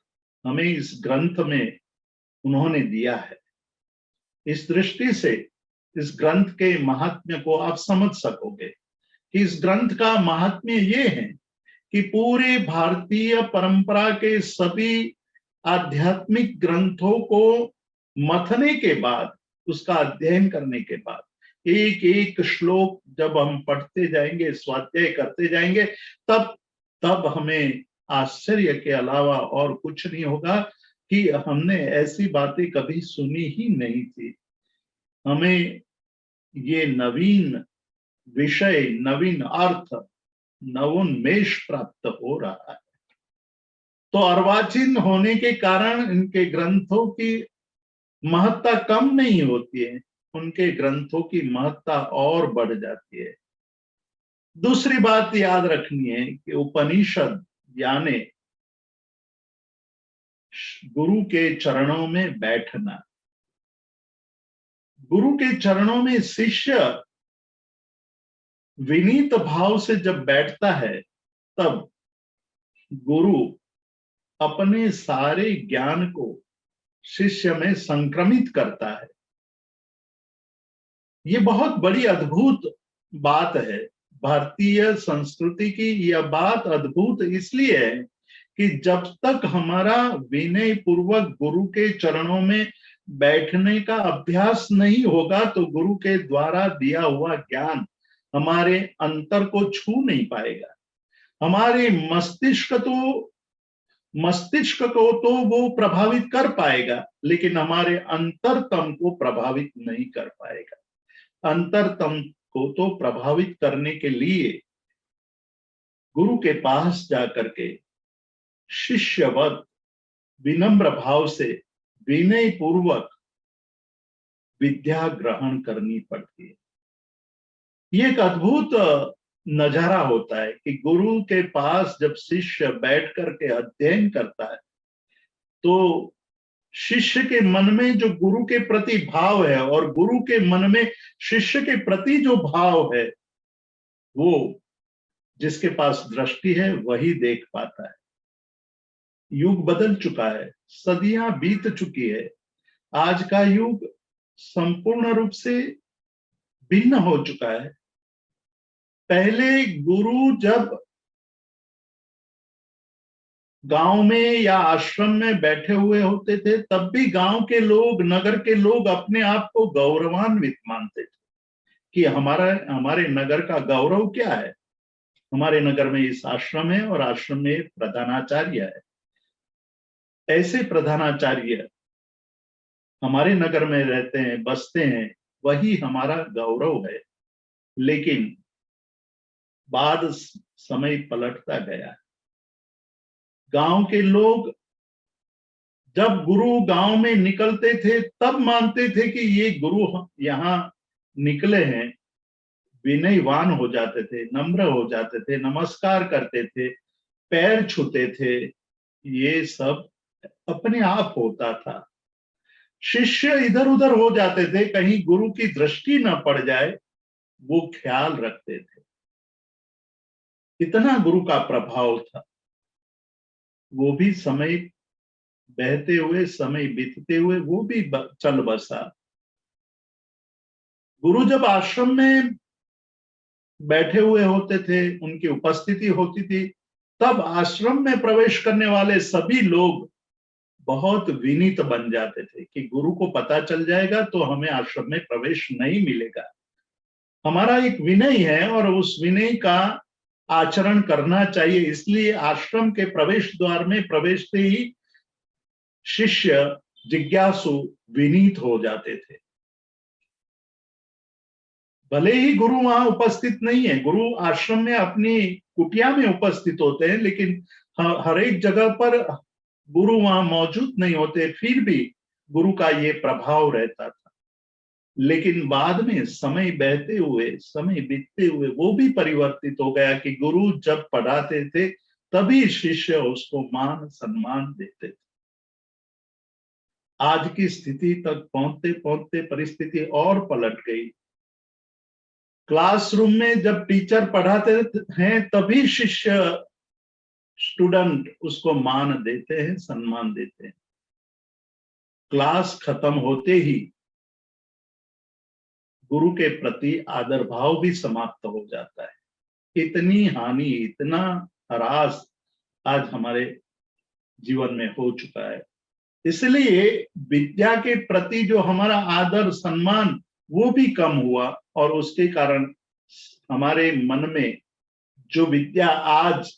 हमें इस ग्रंथ में उन्होंने दिया है। इस दृष्टि से इस ग्रंथ के महात्म्य को आप समझ सकोगे कि इस ग्रंथ का महात्म्य ये है कि पूरे भारतीय परंपरा के सभी आध्यात्मिक ग्रंथों को मथने के बाद, उसका अध्ययन करने के बाद, एक एक श्लोक जब हम पढ़ते जाएंगे, स्वाध्याय करते जाएंगे, तब हमें आश्चर्य के अलावा और कुछ नहीं होगा कि हमने ऐसी बातें कभी सुनी ही नहीं थी। हमें ये नवीन विषय, नवीन अर्थ, नवोन्मेष प्राप्त हो रहा है। तो अर्वाचीन होने के कारण इनके ग्रंथों की महत्ता कम नहीं होती है, उनके ग्रंथों की महत्ता और बढ़ जाती है। दूसरी बात याद रखनी है कि उपनिषद यानी गुरु के चरणों में बैठना। गुरु के चरणों में शिष्य विनीत भाव से जब बैठता है, तब गुरु अपने सारे ज्ञान को शिष्य में संक्रमित करता है। ये बहुत बड़ी अद्भुत बात है। भारतीय संस्कृति की यह बात अद्भुत इसलिए है कि जब तक हमारा विनय पूर्वक गुरु के चरणों में बैठने का अभ्यास नहीं होगा, तो गुरु के द्वारा दिया हुआ ज्ञान हमारे अंतर को छू नहीं पाएगा। हमारे मस्तिष्क को तो वो प्रभावित कर पाएगा, लेकिन हमारे अंतरतम को प्रभावित नहीं कर पाएगा। अंतरतम को तो प्रभावित करने के लिए गुरु के पास जाकर के शिष्यवत विनम्र भाव से विनय पूर्वक विद्या ग्रहण करनी पड़ती है। ये एक अद्भुत नजारा होता है कि गुरु के पास जब शिष्य बैठ करके अध्ययन करता है, तो शिष्य के मन में जो गुरु के प्रति भाव है और गुरु के मन में शिष्य के प्रति जो भाव है, वो जिसके पास दृष्टि है वही देख पाता है। युग बदल चुका है, सदियां बीत चुकी है। आज का युग संपूर्ण रूप से भिन्न हो चुका है। पहले गुरु जब गांव में या आश्रम में बैठे हुए होते थे, तब भी गांव के लोग, नगर के लोग अपने आप को गौरवान्वित मानते थे कि हमारे नगर का गौरव क्या है। हमारे नगर में इस आश्रम है और आश्रम में एक प्रधानाचार्य है। ऐसे प्रधानाचार्य हमारे नगर में रहते हैं, बसते हैं, वही हमारा गौरव है। लेकिन बाद समय पलटता गया। गांव के लोग जब गुरु गांव में निकलते थे तब मानते थे कि ये गुरु यहाँ निकले हैं, विनयवान हो जाते थे, नम्र हो जाते थे, नमस्कार करते थे, पैर छूते थे। ये सब अपने आप होता था। शिष्य इधर उधर हो जाते थे, कहीं गुरु की दृष्टि न पड़ जाए, वो ख्याल रखते थे। इतना गुरु का प्रभाव था। वो भी समय बहते हुए, समय बीतते हुए वो भी चल बसा। गुरु जब आश्रम में बैठे हुए होते थे, उनकी उपस्थिति होती थी, तब आश्रम में प्रवेश करने वाले सभी लोग बहुत विनीत बन जाते थे कि गुरु को पता चल जाएगा तो हमें आश्रम में प्रवेश नहीं मिलेगा। हमारा एक विनय है और उस विनय का आचरण करना चाहिए। इसलिए आश्रम के प्रवेश द्वार में प्रवेशते ही शिष्य जिज्ञासु विनीत हो जाते थे। भले ही गुरु वहां उपस्थित नहीं है, गुरु आश्रम में अपनी कुटिया में उपस्थित होते हैं, लेकिन हर एक जगह पर गुरु वहां मौजूद नहीं होते, फिर भी गुरु का ये प्रभाव रहता था। लेकिन बाद में समय बहते हुए, समय बीतते हुए वो भी परिवर्तित हो गया कि गुरु जब पढ़ाते थे तभी शिष्य उसको मान सम्मान देते थे। आज की स्थिति तक पहुंचते पहुंचते परिस्थिति और पलट गई। क्लासरूम में जब टीचर पढ़ाते हैं तभी शिष्य, स्टूडेंट उसको मान देते हैं, सम्मान देते हैं। क्लास खत्म होते ही गुरु के प्रति आदर भाव भी समाप्त हो जाता है। इतनी हानि, इतना ह्रास आज हमारे जीवन में हो चुका है। इसलिए विद्या के प्रति जो हमारा आदर सम्मान वो भी कम हुआ और उसके कारण हमारे मन में जो विद्या आज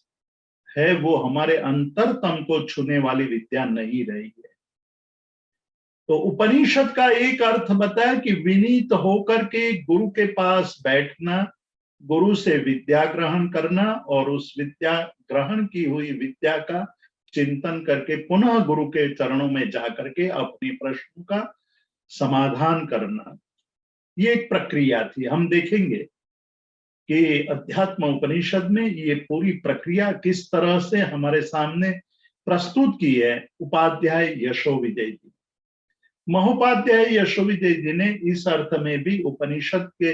है वो हमारे अंतरतम को छूने वाली विद्या नहीं रही है। तो उपनिषद का एक अर्थ बताया कि विनीत होकर के गुरु के पास बैठना, गुरु से विद्या ग्रहण करना और उस विद्या ग्रहण की हुई विद्या का चिंतन करके पुनः गुरु के चरणों में जाकर के अपने प्रश्नों का समाधान करना, ये एक प्रक्रिया थी। हम देखेंगे कि अध्यात्म उपनिषद में ये पूरी प्रक्रिया किस तरह से हमारे सामने प्रस्तुत की है उपाध्याय यशोविजय जी। महोपाध्याय यशोविजय जी ने इस अर्थ में भी उपनिषद के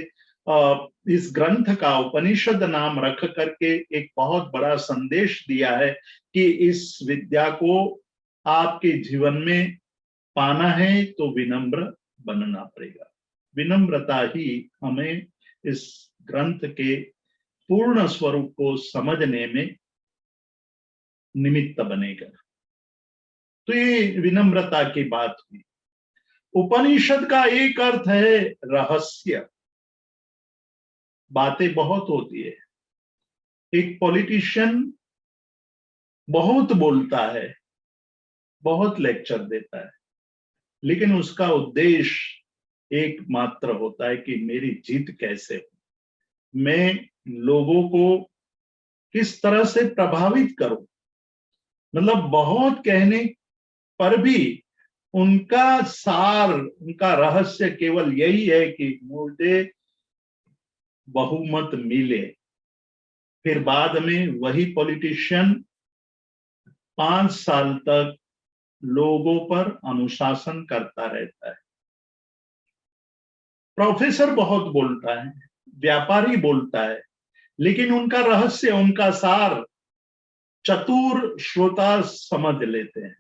इस ग्रंथ का उपनिषद नाम रख करके एक बहुत बड़ा संदेश दिया है कि इस विद्या को आपके जीवन में पाना है तो विनम्र बनना पड़ेगा। विनम्रता ही हमें इस ग्रंथ के पूर्ण स्वरूप को समझने में निमित्त बनेगा। तो ये विनम्रता की बात हुई। उपनिषद का एक अर्थ है रहस्य। बातें बहुत होती है, एक पॉलिटिशियन बहुत बोलता है, बहुत लेक्चर देता है, लेकिन उसका उद्देश्य एकमात्र होता है कि मेरी जीत कैसे हो, मैं लोगों को किस तरह से प्रभावित करूं। मतलब बहुत कहने पर भी उनका सार, उनका रहस्य केवल यही है कि मुझे बहुमत मिले। फिर बाद में वही पॉलिटिशियन 5 साल तक लोगों पर अनुशासन करता रहता है। प्रोफेसर बहुत बोलता है, व्यापारी बोलता है, लेकिन उनका रहस्य, उनका सार चतुर श्रोता समझ लेते हैं।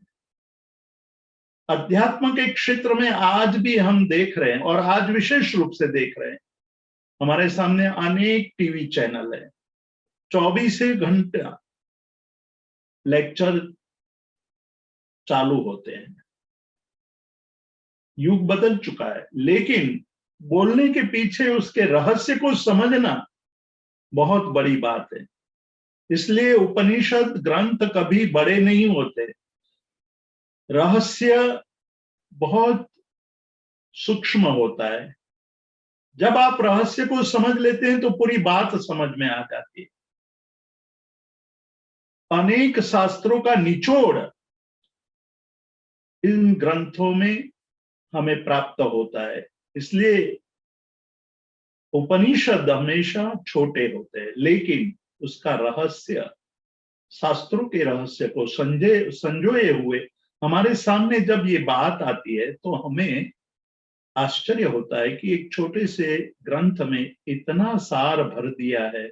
अध्यात्म के क्षेत्र में आज भी हम देख रहे हैं, और आज विशेष रूप से देख रहे हैं, हमारे सामने अनेक टीवी चैनल है, 24 घंटा लेक्चर चालू होते हैं। युग बदल चुका है, लेकिन बोलने के पीछे उसके रहस्य को समझना बहुत बड़ी बात है। इसलिए उपनिषद ग्रंथ कभी बड़े नहीं होते, रहस्य बहुत सूक्ष्म होता है। जब आप रहस्य को समझ लेते हैं तो पूरी बात समझ में आ जाती है। अनेक शास्त्रों का निचोड़ इन ग्रंथों में हमें प्राप्त होता है। इसलिए उपनिषद हमेशा छोटे होते हैं, लेकिन उसका रहस्य, शास्त्रों के रहस्य को संजोए हुए हमारे सामने जब ये बात आती है तो हमें आश्चर्य होता है कि एक छोटे से ग्रंथ में इतना सार भर दिया है।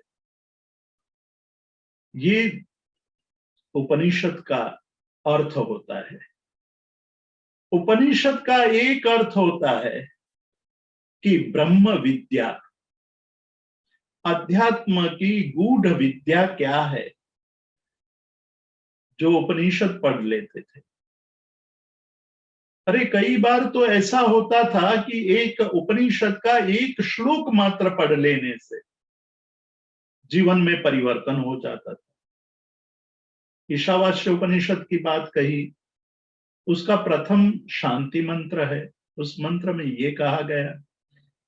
ये उपनिषद का अर्थ होता है। उपनिषद का एक अर्थ होता है कि ब्रह्म विद्या, अध्यात्म की गूढ़ विद्या क्या है, जो उपनिषद पढ़ लेते थे। अरे कई बार तो ऐसा होता था कि एक उपनिषद का एक श्लोक मात्र पढ़ लेने से जीवन में परिवर्तन हो जाता था। ईशावास्य उपनिषद की बात कही, उसका प्रथम शांति मंत्र है। उस मंत्र में ये कहा गया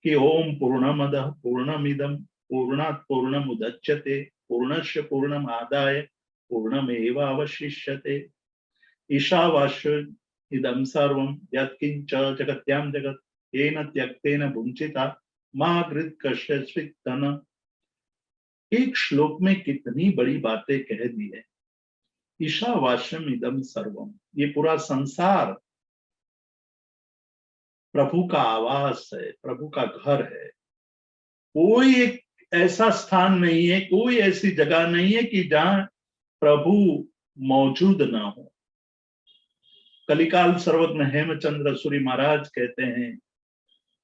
कि ओम पूर्णमदः पूर्णमिदं पूर्णात् पूर्णमुदच्यते पूर्णस्य पूर्णमादाय पूर्णमेवावशिष्यते ईशावास्य इदं सर्वं यत्किंच जगत्यां जगत् येन त्यक्तेन भुञ्जिता मा गृह्यश्चित् धन। एक श्लोक में कितनी बड़ी बातें कह दी है। ईशावास्यम इदं सर्वम, ये पूरा संसार प्रभु का आवास है, प्रभु का घर है। कोई एक ऐसा स्थान नहीं है, कोई ऐसी जगह नहीं है कि जहां प्रभु मौजूद ना हो। कलिकाल सर्वज्ञ हेमचंद्र सूरी महाराज कहते हैं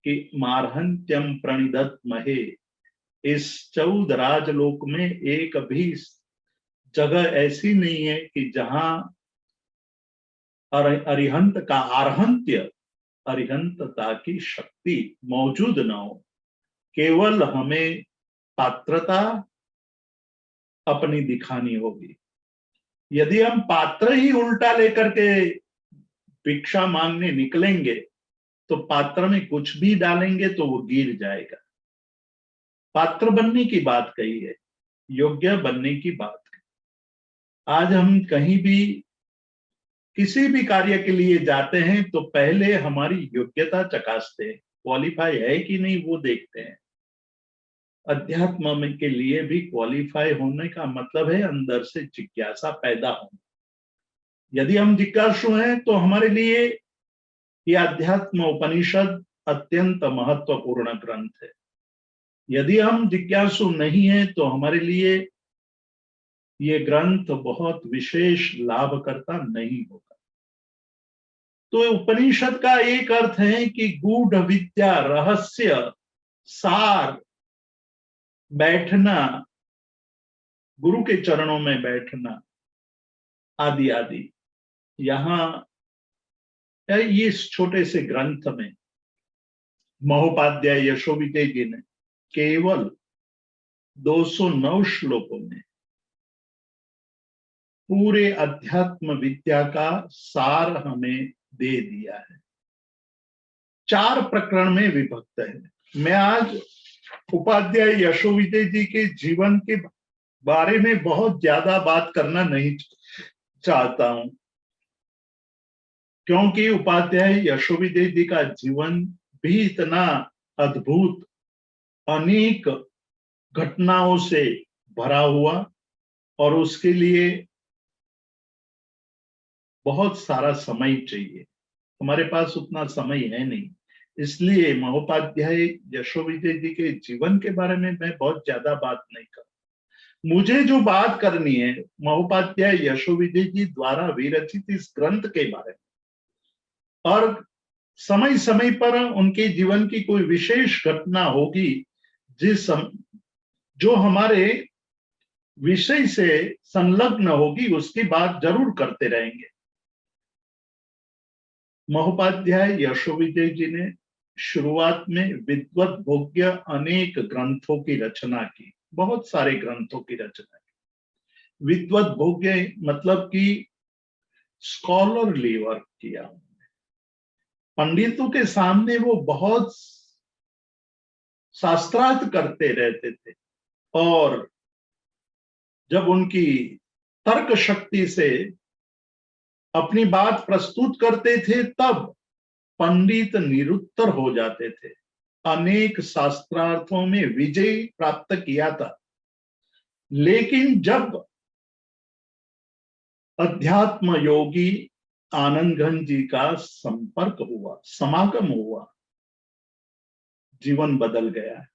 कि मारहंत्यम प्रणिदत महे, इस 14 राजलोक में एक भी जगह ऐसी नहीं है कि जहां अरिहंत का आरहंत्य, अरिहंतता की शक्ति मौजूद ना हो। केवल हमें पात्रता अपनी दिखानी होगी। यदि हम पात्र ही उल्टा लेकर के भिक्षा मांगने निकलेंगे तो पात्र में कुछ भी डालेंगे तो वो गिर जाएगा। पात्र बनने की बात कही है, योग्य बनने की बात कही। आज हम कहीं भी किसी भी कार्य के लिए जाते हैं तो पहले हमारी योग्यता चकासते हैं, क्वालिफाई है कि नहीं वो देखते हैं। अध्यात्म में के लिए भी क्वालिफाई होने का मतलब है अंदर से जिज्ञासा पैदा होना। यदि हम जिज्ञासु हैं तो हमारे लिए यह अध्यात्म उपनिषद अत्यंत महत्वपूर्ण ग्रंथ है। यदि हम जिज्ञासु नहीं है तो हमारे लिए ये ग्रंथ बहुत विशेष लाभकर्ता नहीं होगा। तो उपनिषद का एक अर्थ है कि गूढ़ विद्या, रहस्य, सार, बैठना, गुरु के चरणों में बैठना आदि आदि। यहां ये इस छोटे से ग्रंथ में महोपाध्याय यशोविजय जी ने केवल 209 श्लोकों में पूरे अध्यात्म विद्या का सार हमें दे दिया है। 4 प्रकरण में विभक्त है। मैं आज उपाध्याय यशोविजय जी के जीवन के बारे में बहुत ज्यादा बात करना नहीं चाहता हूं, क्योंकि उपाध्याय यशोविजय जी का जीवन भी इतना अद्भुत, अनेक घटनाओं से भरा हुआ, और उसके लिए बहुत सारा समय चाहिए, हमारे पास उतना समय है नहीं। इसलिए महोपाध्याय यशोविजय जी के जीवन के बारे में मैं बहुत ज्यादा बात नहीं कर, मुझे जो बात करनी है महोपाध्याय यशोविजय जी द्वारा विरचित इस ग्रंथ के बारे में, और समय समय पर उनके जीवन की कोई विशेष घटना होगी जो हमारे विषय से संलग्न होगी, उसकी बात जरूर करते रहेंगे। महोपाध्याय यशोविजय जी ने शुरुआत में विद्वत भोग्य अनेक ग्रंथों की रचना की, बहुत सारे ग्रंथों की रचना की। विद्वत भोग्य मतलब कि स्कॉलरली वर्क किया, पंडितों के सामने वो बहुत शास्त्रार्थ करते रहते थे, और जब उनकी तर्क शक्ति से अपनी बात प्रस्तुत करते थे तब पंडित निरुत्तर हो जाते थे। अनेक शास्त्रार्थों में विजय प्राप्त किया था, लेकिन जब अध्यात्म योगी आनंद घन जी का संपर्क हुआ, समागम हुआ, जीवन बदल गया।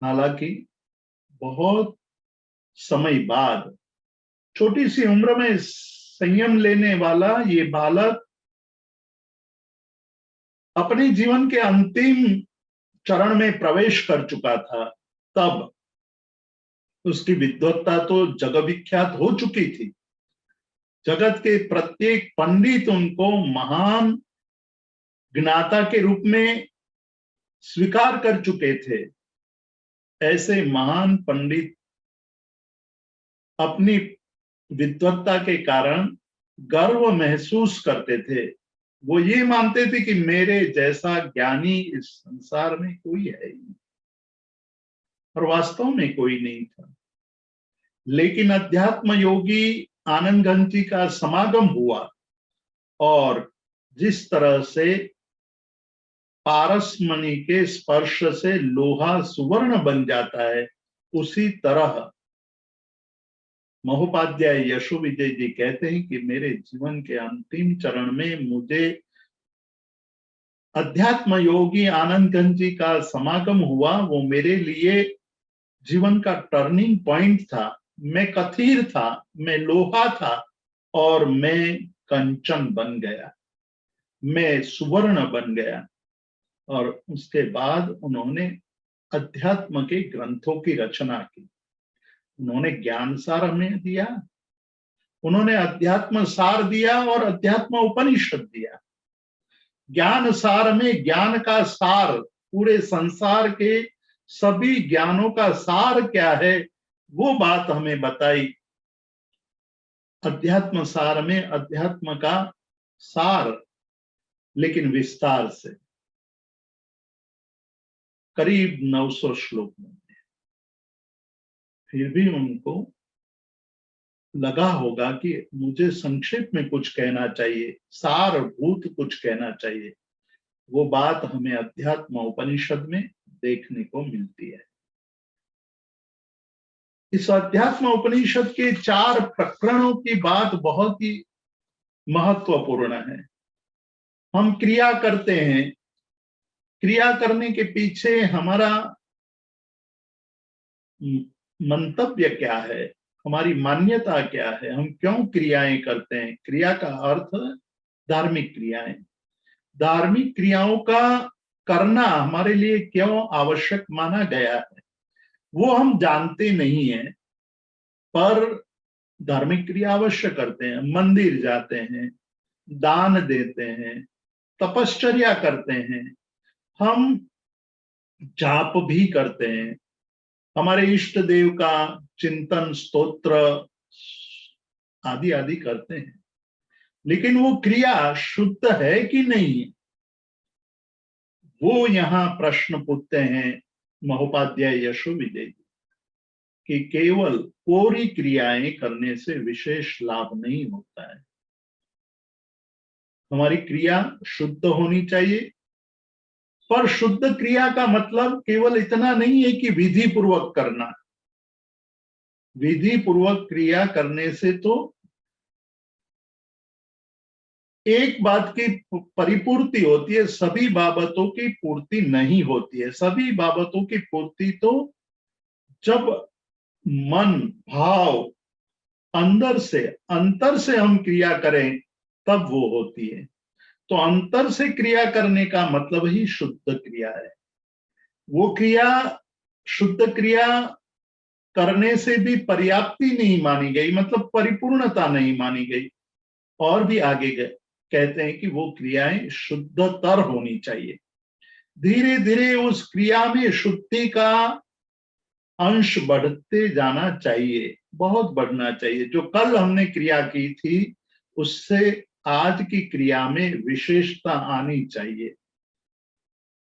हालांकि बहुत समय बाद छोटी सी उम्र में संयम लेने वाला ये बालक अपने जीवन के अंतिम चरण में प्रवेश कर चुका था। तब उसकी विद्वत्ता तो जग विख्यात हो चुकी थी, जगत के प्रत्येक पंडित उनको महान ज्ञाता के रूप में स्वीकार कर चुके थे। ऐसे महान पंडित अपनी विद्वत्ता के कारण गर्व महसूस करते थे। वो ये मानते थे कि मेरे जैसा ज्ञानी इस संसार में कोई है ही नहीं, और वास्तव में कोई नहीं था। लेकिन अध्यात्म योगी आनंद घन जी का समागम हुआ, और जिस तरह से पारसमणि के स्पर्श से लोहा सुवर्ण बन जाता है, उसी तरह महोपाध्याय यशोविजय जी कहते हैं कि मेरे जीवन के अंतिम चरण में मुझे अध्यात्म योगी आनंद घन जी का समागम हुआ। वो मेरे लिए जीवन का टर्निंग पॉइंट था। मैं कथीर था, मैं लोहा था, और मैं कंचन बन गया, मैं सुवर्ण बन गया। और उसके बाद उन्होंने अध्यात्म के ग्रंथों की रचना की। उन्होंने ज्ञान सार हमें दिया, उन्होंने अध्यात्म सार दिया और अध्यात्म उपनिषद दिया। ज्ञान सार में ज्ञान का सार, पूरे संसार के सभी ज्ञानों का सार क्या है वो बात हमें बताई। अध्यात्म सार में अध्यात्म का सार, लेकिन विस्तार से, करीब 900 श्लोक में। फिर भी उनको लगा होगा कि मुझे संक्षेप में कुछ कहना चाहिए, सारभूत कुछ कहना चाहिए। वो बात हमें अध्यात्म उपनिषद में देखने को मिलती है। इस अध्यात्म उपनिषद के 4 प्रकरणों की बात बहुत ही महत्वपूर्ण है। हम क्रिया करते हैं, क्रिया करने के पीछे हमारा मंतव्य क्या है, हमारी मान्यता क्या है, हम क्यों क्रियाएं करते हैं। क्रिया का अर्थ धार्मिक क्रियाएं। धार्मिक क्रियाओं का करना हमारे लिए क्यों आवश्यक माना गया है वो हम जानते नहीं है, पर धार्मिक क्रिया अवश्य करते हैं। मंदिर जाते हैं, दान देते हैं, तपश्चर्या करते हैं, हम जाप भी करते हैं, हमारे इष्ट देव का चिंतन, स्तोत्र आदि आदि करते हैं। लेकिन वो क्रिया शुद्ध है कि नहीं, वो यहाँ प्रश्न पूछते हैं महोपाध्याय यशोविजय जी कि केवल कोरी क्रियाएं करने से विशेष लाभ नहीं होता है। हमारी क्रिया शुद्ध होनी चाहिए, पर शुद्ध क्रिया का मतलब केवल इतना नहीं है कि विधि पूर्वक करना। विधि पूर्वक क्रिया करने से तो एक बात की परिपूर्ति होती है, सभी बाबतों की पूर्ति नहीं होती है। सभी बाबतों की पूर्ति तो जब मन भाव अंदर से अंतर से हम क्रिया करें तब वो होती है। तो अंतर से क्रिया करने का मतलब ही शुद्ध क्रिया है। वो क्रिया शुद्ध क्रिया करने से भी पर्याप्ति नहीं मानी गई, मतलब परिपूर्णता नहीं मानी गई। और भी आगे गए कहते हैं कि वो क्रियाएं शुद्धतर होनी चाहिए। धीरे धीरे उस क्रिया में शुद्धि का अंश बढ़ते जाना चाहिए, बहुत बढ़ना चाहिए। जो कल हमने क्रिया की थी उससे आज की क्रिया में विशेषता आनी चाहिए।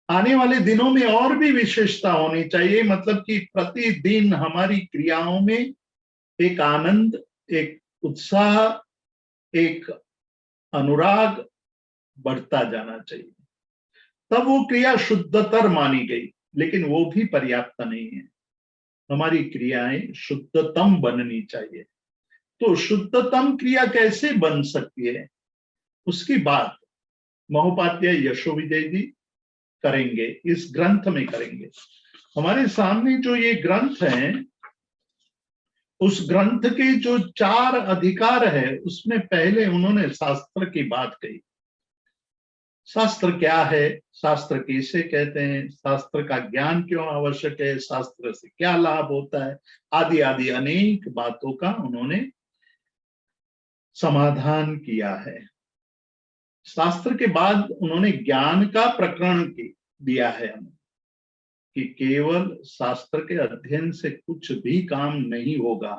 आने वाले दिनों में और भी विशेषता होनी चाहिए, मतलब कि प्रतिदिन हमारी क्रियाओं में एक आनंद, एक उत्साह, एक अनुराग बढ़ता जाना चाहिए। तब वो क्रिया शुद्धतर मानी गई, लेकिन वो भी पर्याप्त नहीं है। हमारी क्रियाएं शुद्धतम बननी चाहिए। तो शुद्धतम क्रिया कैसे बन सकती है, उसकी बात महोपाध्याय यशोविजय जी करेंगे, इस ग्रंथ में करेंगे। हमारे सामने जो ये ग्रंथ है, उस ग्रंथ के जो 4 अधिकार है, उसमें पहले उन्होंने शास्त्र की बात कही। शास्त्र क्या है, शास्त्र किसे कहते हैं, शास्त्र का ज्ञान क्यों आवश्यक है, शास्त्र से क्या लाभ होता है, आदि आदि अनेक बातों का उन्होंने समाधान किया है। शास्त्र के बाद उन्होंने ज्ञान का प्रकरण दिया है हमें कि केवल शास्त्र के अध्ययन से कुछ भी काम नहीं होगा।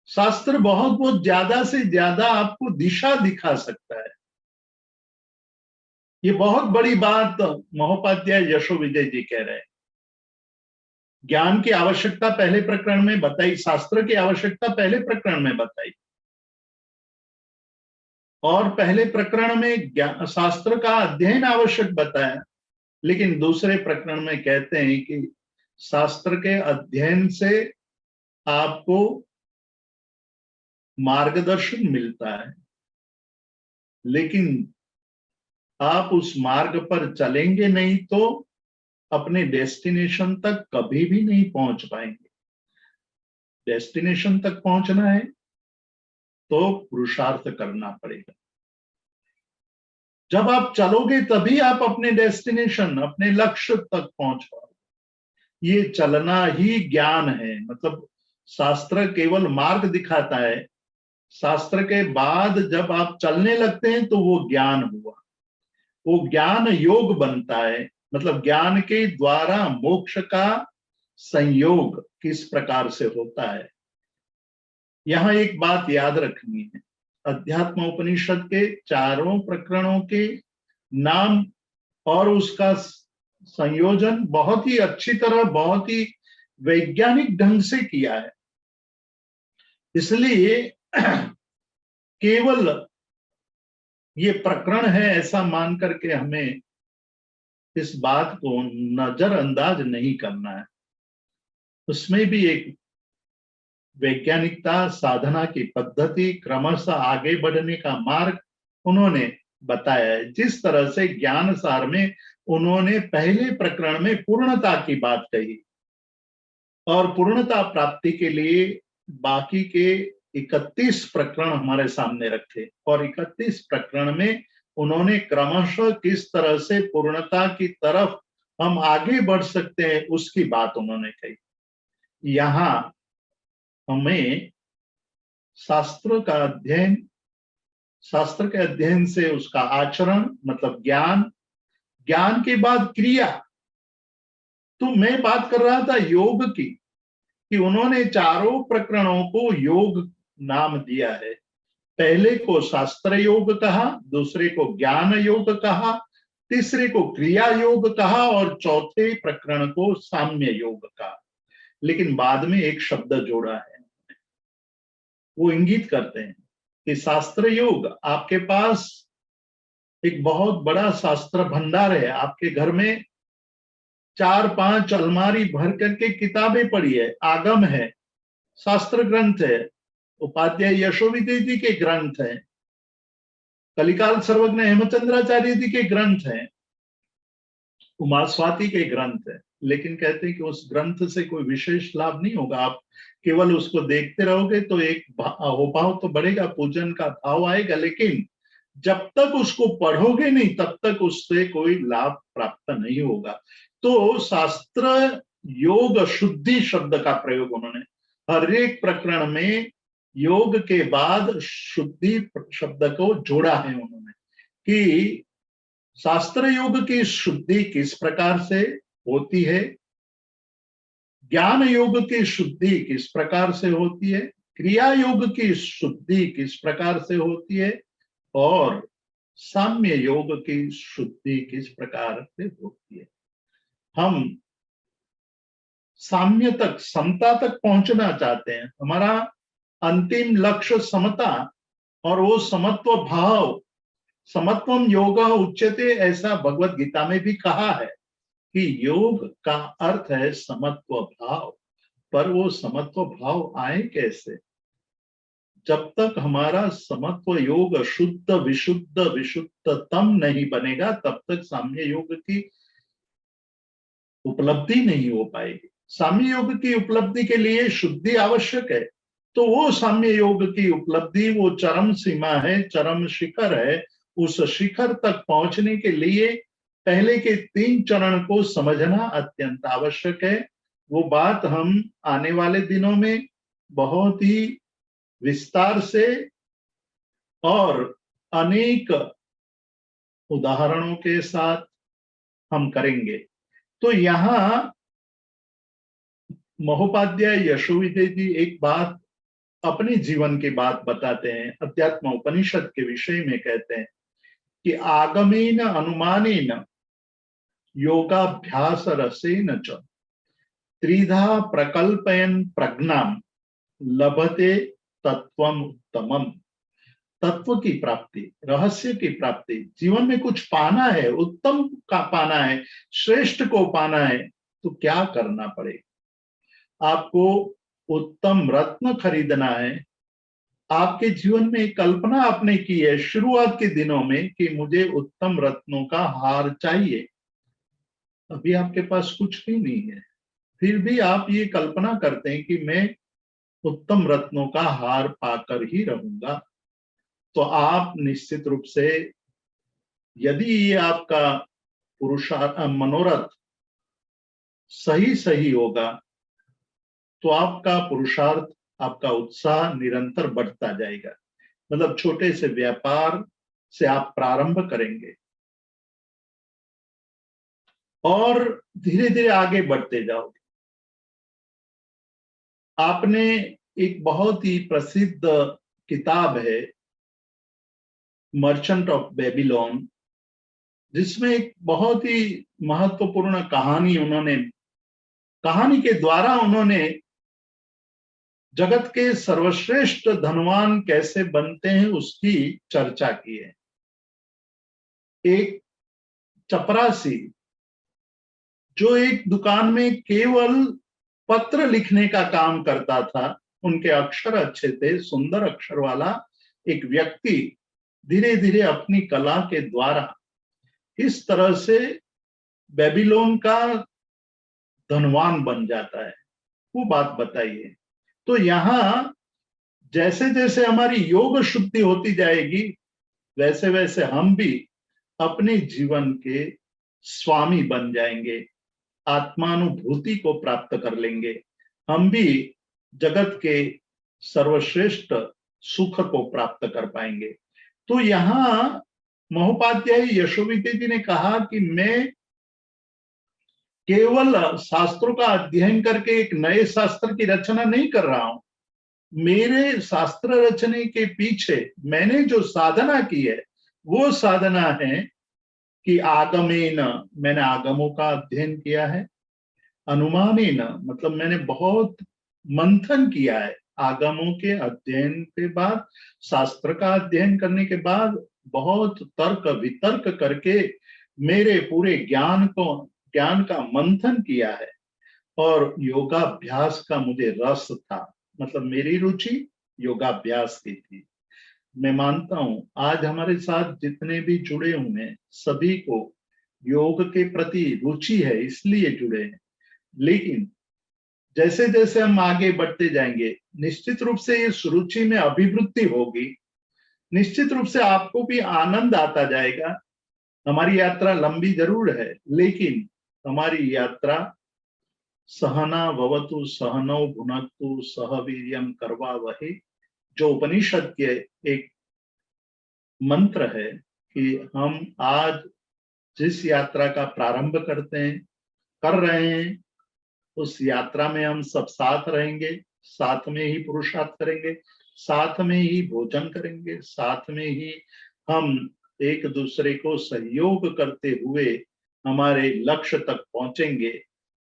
शास्त्र बहुत बहुत ज्यादा से ज्यादा आपको दिशा दिखा सकता है। ये बहुत बड़ी बात महोपाध्याय यशोविजय जी कह रहे हैं। ज्ञान की आवश्यकता पहले प्रकरण में बताई, शास्त्र की आवश्यकता पहले प्रकरण में बताई, और पहले प्रकरण में शास्त्र का अध्ययन आवश्यक बताया, लेकिन दूसरे प्रकरण में कहते हैं कि शास्त्र के अध्ययन से आपको मार्गदर्शन मिलता है, लेकिन आप उस मार्ग पर चलेंगे नहीं तो अपने डेस्टिनेशन तक कभी भी नहीं पहुंच पाएंगे। डेस्टिनेशन तक पहुंचना है तो पुरुषार्थ करना पड़ेगा। जब आप चलोगे तभी आप अपने डेस्टिनेशन, अपने लक्ष्य तक पहुंच पाओगे। ये चलना ही ज्ञान है। मतलब शास्त्र केवल मार्ग दिखाता है, शास्त्र के बाद जब आप चलने लगते हैं तो वो ज्ञान हुआ, वो ज्ञान योग बनता है। मतलब ज्ञान के द्वारा मोक्ष का संयोग किस प्रकार से होता है। यहां एक बात याद रखनी है, अध्यात्म उपनिषद के 4 प्रकरणों के नाम और उसका संयोजन बहुत ही अच्छी तरह, बहुत ही वैज्ञानिक ढंग से किया है। इसलिए केवल ये प्रकरण है ऐसा मान करके हमें इस बात को नजरअंदाज नहीं करना है। उसमें भी एक वैज्ञानिकता, साधना की पद्धति, क्रमशः आगे बढ़ने का मार्ग उन्होंने बताया है। जिस तरह से ज्ञान सार में उन्होंने पहले प्रकरण में पूर्णता की बात कही और पूर्णता प्राप्ति के लिए बाकी के 31 प्रकरण हमारे सामने रखे, और 31 प्रकरण में उन्होंने क्रमशः किस तरह से पूर्णता की तरफ हम आगे बढ़ सकते हैं उसकी बात उन्होंने कही। यहां हमें शास्त्र का अध्ययन, शास्त्र के अध्ययन से उसका आचरण मतलब ज्ञान, ज्ञान के बाद क्रिया। तो मैं बात कर रहा था योग की, कि उन्होंने 4 प्रकरणों को योग नाम दिया है। पहले को शास्त्र योग कहा, दूसरे को ज्ञान योग कहा, तीसरे को क्रिया योग कहा और चौथे प्रकरण को साम्य योग कहा। लेकिन बाद में एक शब्द जोड़ा है, वो इंगित करते हैं कि शास्त्र योग, आपके पास एक बहुत बड़ा शास्त्र भंडार है, आपके घर में 4-5 अलमारी भर करके किताबें पड़ी है, आगम है, शास्त्र ग्रंथ है, उपाध्याय यशोविजय जी के ग्रंथ हैं, कलिकाल सर्वज्ञ हेमचंद्राचार्य जी के ग्रंथ हैं, उमास्वाति के ग्रंथ है, लेकिन कहते हैं कि उस ग्रंथ से कोई विशेष लाभ नहीं होगा। आप केवल उसको देखते रहोगे तो एक भाव तो बढ़ेगा, पूजन का भाव आएगा, लेकिन जब तक उसको पढ़ोगे नहीं तब तक उससे कोई लाभ प्राप्त नहीं होगा। तो शास्त्र योग शुद्धि शब्द का प्रयोग उन्होंने हर एक प्रकरण में योग के बाद शुद्धि शब्द को जोड़ा है उन्होंने, कि शास्त्र योग की शुद्धि किस प्रकार से होती है, ज्ञान योग की शुद्धि किस प्रकार से होती है, क्रिया योग की शुद्धि किस प्रकार से होती है, और साम्य योग की शुद्धि किस प्रकार से होती है। हम साम्य तक, समता तक पहुंचना चाहते हैं। हमारा अंतिम लक्ष्य समता, और वो समत्व भाव, समत्वम योग उच्यते, ऐसा भगवत गीता में भी कहा है कि योग का अर्थ है समत्व भाव। पर वो समत्व भाव आए कैसे? जब तक हमारा समत्व योग शुद्ध विशुद्ध विशुद्धतम नहीं बनेगा तब तक साम्य योग की उपलब्धि नहीं हो पाएगी। साम्य योग की उपलब्धि के लिए शुद्धि आवश्यक है। तो वो साम्य योग की उपलब्धि, वो चरम सीमा है, चरम शिखर है। उस शिखर तक पहुंचने के लिए पहले के 3 चरण को समझना अत्यंत आवश्यक है। वो बात हम आने वाले दिनों में बहुत ही विस्तार से और अनेक उदाहरणों के साथ हम करेंगे। तो यहाँ महोपाध्याय यशोविदय जी एक बात, अपने जीवन की बात बताते हैं। अध्यात्म उपनिषद के विषय में कहते हैं कि आगमेन अनुमानेन योगाभ्यास रसेन च त्रिधा प्रकल्पयन प्रज्ञाम लभते तत्वम उत्तमम। तत्व की प्राप्ति, रहस्य की प्राप्ति, जीवन में कुछ पाना है, उत्तम का पाना है, श्रेष्ठ को पाना है, तो क्या करना पड़ेगा? आपको उत्तम रत्न खरीदना है। आपके जीवन में एक कल्पना आपने की है शुरुआत के दिनों में कि मुझे उत्तम रत्नों का हार चाहिए। अभी आपके पास कुछ भी नहीं है, फिर भी आप ये कल्पना करते हैं कि मैं उत्तम रत्नों का हार पाकर ही रहूंगा। तो आप निश्चित रूप से, यदि ये आपका पुरुषार्थ मनोरथ सही सही होगा तो आपका पुरुषार्थ, आपका उत्साह निरंतर बढ़ता जाएगा। मतलब छोटे से व्यापार से आप प्रारंभ करेंगे और धीरे धीरे आगे बढ़ते जाओगे। आपने एक बहुत ही प्रसिद्ध किताब है मर्चेंट ऑफ बेबीलोन, जिसमें एक बहुत ही महत्वपूर्ण कहानी, कहानी के द्वारा उन्होंने जगत के सर्वश्रेष्ठ धनवान कैसे बनते हैं उसकी चर्चा की है। एक चपरासी जो एक दुकान में केवल पत्र लिखने का काम करता था, उनके अक्षर अच्छे थे, सुंदर अक्षर वाला एक व्यक्ति धीरे धीरे अपनी कला के द्वारा इस तरह से बेबीलोन का धनवान बन जाता है। वो बात बताइए। तो यहाँ जैसे जैसे हमारी योग शुद्धि होती जाएगी वैसे वैसे हम भी अपने जीवन के स्वामी बन जाएंगे, आत्मानुभूति को प्राप्त कर लेंगे। हम भी जगत के सर्वश्रेष्ठ सुख को प्राप्त कर पाएंगे। तो यहाँ महोपाध्याय यशोविदय जी ने कहा कि मैं केवल शास्त्रों का अध्ययन करके एक नए शास्त्र की रचना नहीं कर रहा हूं। मेरे शास्त्र रचने के पीछे मैंने जो साधना की है वो साधना है कि आगमेन, मैंने आगमों का अध्ययन किया है, अनुमानेन मतलब मैंने बहुत मंथन किया है। आगमों के अध्ययन के बाद, शास्त्र का अध्ययन करने के बाद बहुत तर्क वितर्क करके मेरे पूरे ज्ञान का मंथन किया है। और योगाभ्यास का मुझे रस था, मतलब मेरी रुचि योगाभ्यास की थी। मैं मानता हूं आज हमारे साथ जितने भी जुड़े हुए हैं सभी को योग के प्रति रुचि है, इसलिए जुड़े हैं। लेकिन जैसे जैसे हम आगे बढ़ते जाएंगे निश्चित रूप से इस रुचि में अभिवृद्धि होगी, निश्चित रूप से आपको भी आनंद आता जाएगा। हमारी यात्रा लंबी जरूर है, लेकिन हमारी यात्रा सहना भवतु सहनौ भुनक्तु सह वीर्यं करवावहै, जो उपनिषद के एक मंत्र है कि हम आज जिस यात्रा का प्रारंभ करते हैं, कर रहे हैं, उस यात्रा में हम सब साथ रहेंगे, साथ में ही पुरुषार्थ करेंगे, साथ में ही भोजन करेंगे, साथ में ही हम एक दूसरे को सहयोग करते हुए हमारे लक्ष्य तक पहुंचेंगे।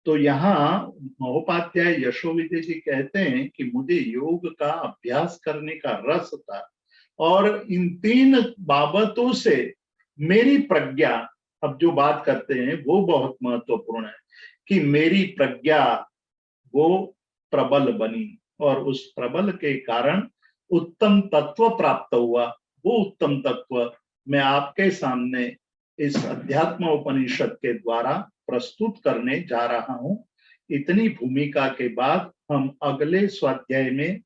तो यहाँ महोपाध्याय यशोविजय जी कहते हैं कि मुझे योग का अभ्यास करने का रस था और इन 3 बाबतों से मेरी प्रज्ञा, अब जो बात करते हैं वो बहुत महत्वपूर्ण है कि मेरी प्रज्ञा वो प्रबल बनी और उस प्रबल के कारण उत्तम तत्व प्राप्त हुआ। वो उत्तम तत्व मैं आपके सामने इस अध्यात्म उपनिषद के द्वारा प्रस्तुत करने जा रहा हूं। इतनी भूमिका के बाद हम अगले स्वाध्याय में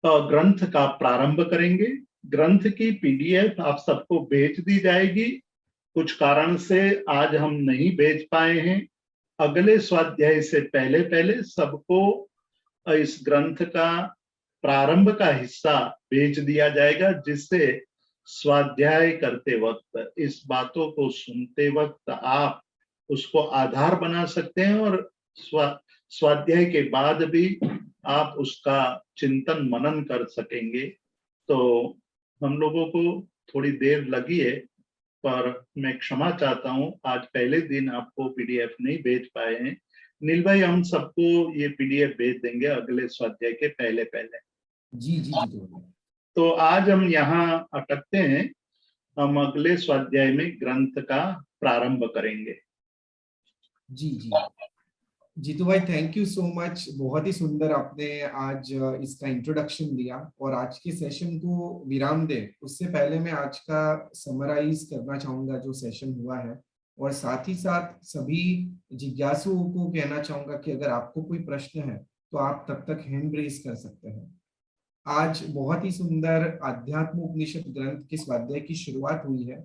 ग्रंथ का प्रारंभ करेंगे। ग्रंथ की पीडीएफ आप सबको भेज दी जाएगी। कुछ कारण से आज हम नहीं भेज पाए हैं। अगले स्वाध्याय से पहले पहले सबको इस ग्रंथ का प्रारंभ का हिस्सा भेज दिया जाएगा, जिससे स्वाध्याय करते वक्त, इस बातों को सुनते वक्त आप उसको आधार बना सकते हैं और स्वाध्याय के बाद भी आप उसका चिंतन मनन कर सकेंगे। तो हम लोगों को थोड़ी देर लगी है, पर मैं क्षमा चाहता हूं, आज पहले दिन आपको पीडीएफ नहीं भेज पाए हैं। नील भाई, हम सबको ये पीडीएफ भेज देंगे अगले स्वाध्याय के पहले पहले। जी जी जी। तो आज हम यहाँ अटकते हैं, हम अगले स्वाध्याय में ग्रंथ का प्रारंभ करेंगे। जी जी जीतू भाई, थैंक यू सो मच। बहुत ही सुंदर आपने आज इसका इंट्रोडक्शन दिया और आज के सेशन को विराम दे उससे पहले मैं आज का समराइज करना चाहूंगा जो सेशन हुआ है, और साथ ही साथ सभी जिज्ञासुओं को कहना चाहूंगा कि अगर आपको कोई प्रश्न है तो आप तब तक हैंड रेज कर सकते हैं। आज बहुत ही सुंदर आध्यात्म उपनिषद ग्रंथ के स्वाध्याय की शुरुआत हुई है,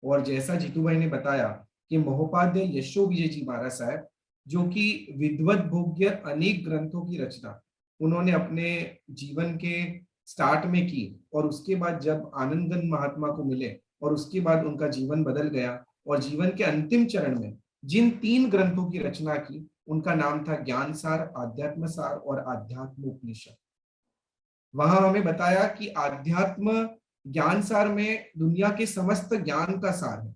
और जैसा जीतू भाई ने बताया कि महोपाध्याय यशो विजय जी महाराज साहब, जो कि विद्वत भोग्य अनेक ग्रंथों की रचना उन्होंने अपने जीवन के स्टार्ट में की, और उसके बाद जब आनंदगन महात्मा को मिले और उसके बाद उनका जीवन बदल गया, और जीवन के अंतिम चरण में जिन 3 ग्रंथों की रचना की उनका नाम था ज्ञान सार, आध्यात्म सार और आध्यात्म उपनिषद। वहां हमें बताया कि आध्यात्म ज्ञान सार में दुनिया के समस्त ज्ञान का सार है,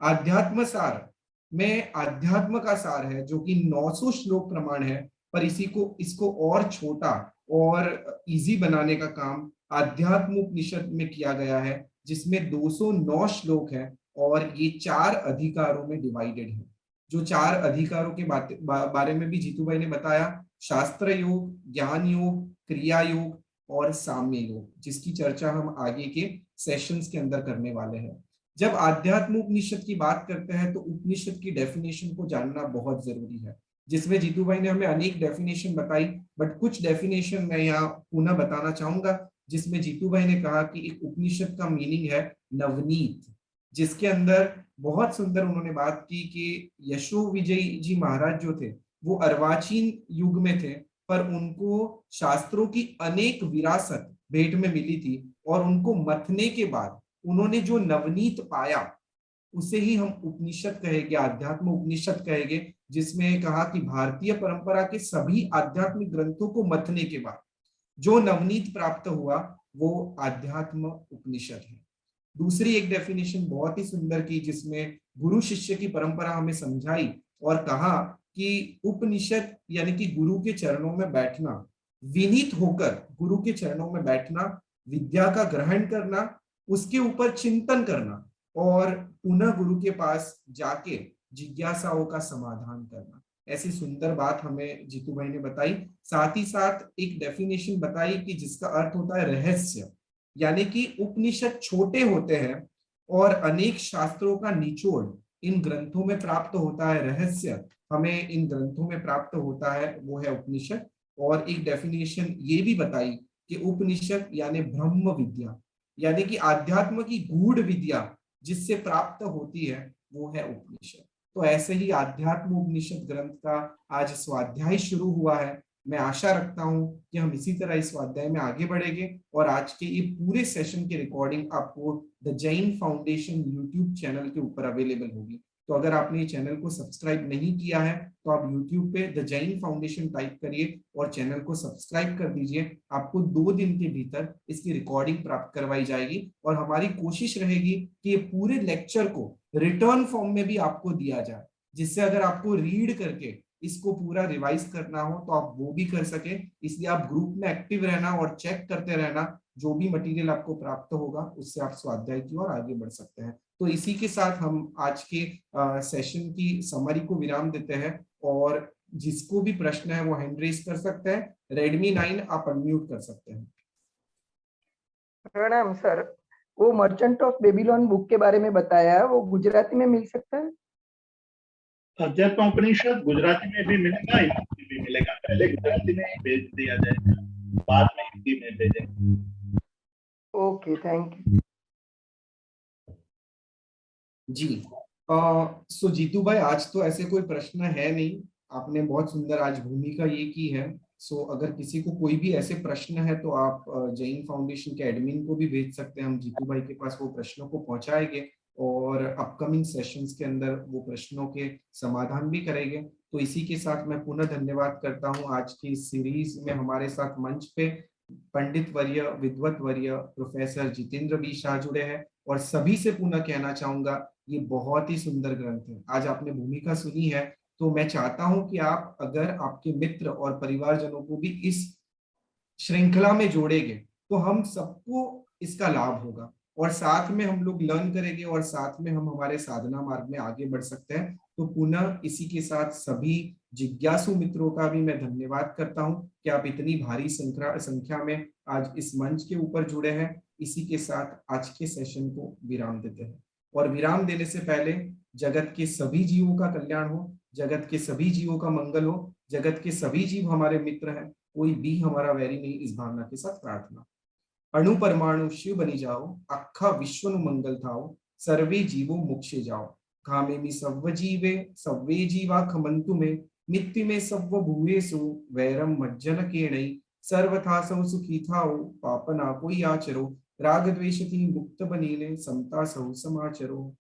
आध्यात्म सार में अध्यात्म का सार है जो कि 900 श्लोक प्रमाण है, पर इसको और छोटा और इजी बनाने का काम आध्यात्म उपनिषद में किया गया है, जिसमें 209 श्लोक है और ये 4 अधिकारों में डिवाइडेड है। जो 4 अधिकारों के बारे में भी जीतू भाई ने बताया, शास्त्र योग, ज्ञान योग, क्रिया योग और साम्य योग, जिसकी चर्चा हम आगे के सेशंस के अंदर करने वाले हैं। जब आध्यात्म उपनिषद की बात करते हैं तो उपनिषद की डेफिनेशन को जानना बहुत जरूरी है, जिसमें जीतू भाई ने हमें अनेक डेफिनेशन बताई, बट कुछ डेफिनेशन मैं यहाँ पुनः बताना चाहूंगा, जिसमें जीतू भाई ने कहा कि एक उपनिषद का मीनिंग है नवनीत, जिसके अंदर बहुत सुंदर उन्होंने बात की कि यशो विजय जी महाराज जो थे वो अर्वाचीन युग में थे, पर उनको शास्त्रों की अनेक विरासत भेंट में मिली थी, और उनको मथने के बाद उन्होंने जो नवनीत पाया उसे ही हम उपनिषद कहेंगे, आध्यात्म उपनिषद कहेंगे, जिसमें कहा कि भारतीय परंपरा के सभी आध्यात्मिक ग्रंथों को मथने के बाद जो नवनीत प्राप्त हुआ वो आध्यात्म उपनिषद है। दूसरी एक डेफिनेशन बहुत ही सुंदर की, जिसमें गुरु शिष्य की परंपरा हमें समझाई और कहा कि उपनिषद यानी कि गुरु के चरणों में बैठना, विनीत होकर गुरु के चरणों में बैठना, विद्या का ग्रहण करना, उसके ऊपर चिंतन करना और पुनः गुरु के पास जाके जिज्ञासाओं का समाधान करना। ऐसी सुंदर बात हमें जीतू भाई ने बताई। साथ ही साथ एक डेफिनेशन बताई कि जिसका अर्थ होता है रहस्य, यानी कि उपनिषद छोटे होते हैं और अनेक शास्त्रों का निचोड़ इन ग्रंथों में प्राप्त होता है, रहस्य हमें इन ग्रंथों में प्राप्त होता है, वो है उपनिषद। और एक डेफिनेशन ये भी बताई कि उपनिषद यानी ब्रह्म विद्या, यानी कि आध्यात्म की गूढ़ विद्या जिससे प्राप्त होती है वो है उपनिषद। तो ऐसे ही आध्यात्म उपनिषद ग्रंथ का आज स्वाध्याय शुरू हुआ है। मैं आशा रखता हूं कि हम इसी तरह इस स्वाध्याय में आगे बढ़ेंगे और आज के ये पूरे सेशन की रिकॉर्डिंग आपको the Jain foundation YouTube channel के ऊपर अवेलेबल होगी। तो अगर आपने ये चैनल को सब्सक्राइब नहीं किया है तो आप YouTube पे द जैन फाउंडेशन टाइप करिए और चैनल को सब्सक्राइब कर दीजिए। आपको 2 दिन के भीतर इसकी रिकॉर्डिंग प्राप्त करवाई जाएगी और हमारी कोशिश रहेगी कि ये पूरे लेक्चर को रिटर्न फॉर्म में भी आपको दिया जाए, जिससे अगर आपको रीड करके इसको पूरा रिवाइज करना हो तो आप वो भी कर सके। इसलिए आप ग्रुप में एक्टिव रहना और चेक करते रहना, जो भी मटेरियल आपको प्राप्त होगा उससे आप स्वाध्याय की ओर आगे बढ़ सकते हैं। तो इसी के साथ हम आज के सेशन की समरी को विराम देते हैं और जिसको भी प्रश्न है वो हैंड रेज कर सकते हैं। रेडमी 9 आप अनम्यूट कर सकते हैं। प्रणाम सर, वो मर्चेंट ऑफ बेबीलोन बुक के बारे में बताया, वो गुजराती में मिल सकता है? अध्यात्म उपनिषद गुजराती में भी मिलेगा, हिंदी में भी मिलेगा। पहले गुजराती में ही भेज दिया जाएगा, बाद में हिंदी में भेजेंगे। ओके, थैंक यू जी। सो जीतू भाई, आज तो ऐसे कोई प्रश्न है नहीं, आपने बहुत सुंदर आज भूमिका ये की है। सो अगर किसी को कोई भी ऐसे प्रश्न है तो आप जैन फाउंडेशन के एडमिन को भी भेज सकते हैं, हम जीतू भाई के पास वो प्रश्नों को पहुंचाएंगे और अपकमिंग सेशंस के अंदर वो प्रश्नों के समाधान भी करेंगे। तो इसी के साथ मैं पुनः धन्यवाद करता हूँ। आज की सीरीज में हमारे साथ मंच पे पंडित वर्य, विद्वत वर्य, प्रोफेसर जितेंद्र बी शाह जुड़े हैं और सभी से पुनः कहना चाहूंगा ये बहुत ही सुंदर ग्रंथ है। आज आपने भूमिका सुनी है तो मैं चाहता हूं कि आप अगर आपके मित्र और परिवारजनों को भी इस श्रृंखला में जोड़ेंगे तो हम सबको इसका लाभ होगा और साथ में हम लोग लर्न करेंगे और साथ में हम हमारे साधना मार्ग में आगे बढ़ सकते हैं। तो पुनः इसी के साथ सभी जिज्ञासु मित्रों का भी मैं धन्यवाद करता हूं कि आप इतनी भारी संख्या में आज इस मंच के ऊपर जुड़े हैं। इसी के साथ आज के सेशन को विराम देते हैं और विराम देने से पहले जगत के सभी जीवों का कल्याण हो, जगत के सभी जीवों का मंगल हो, जगत के सभी जीव हमारे मित्र हैं, कोई भी हमारा वैरी नहीं, इस भावना के साथ प्रार्थना। अणु परमाणु शिव बनी जाओ, अखा विश्व नु मंगल थाओ, सर्वे जीवो मोक्षे जाओ। कामे मी सव्व जीवे सव्वे जीवा खमंतु में, नित्य में सव्व भूयेषु वैरम मज्जन केणै, सर्वथा सौ सुखी थाओ, पाप ना कोई आचरो, राग द्वेषति मुक्त बनीने, समता सौ समाचरो।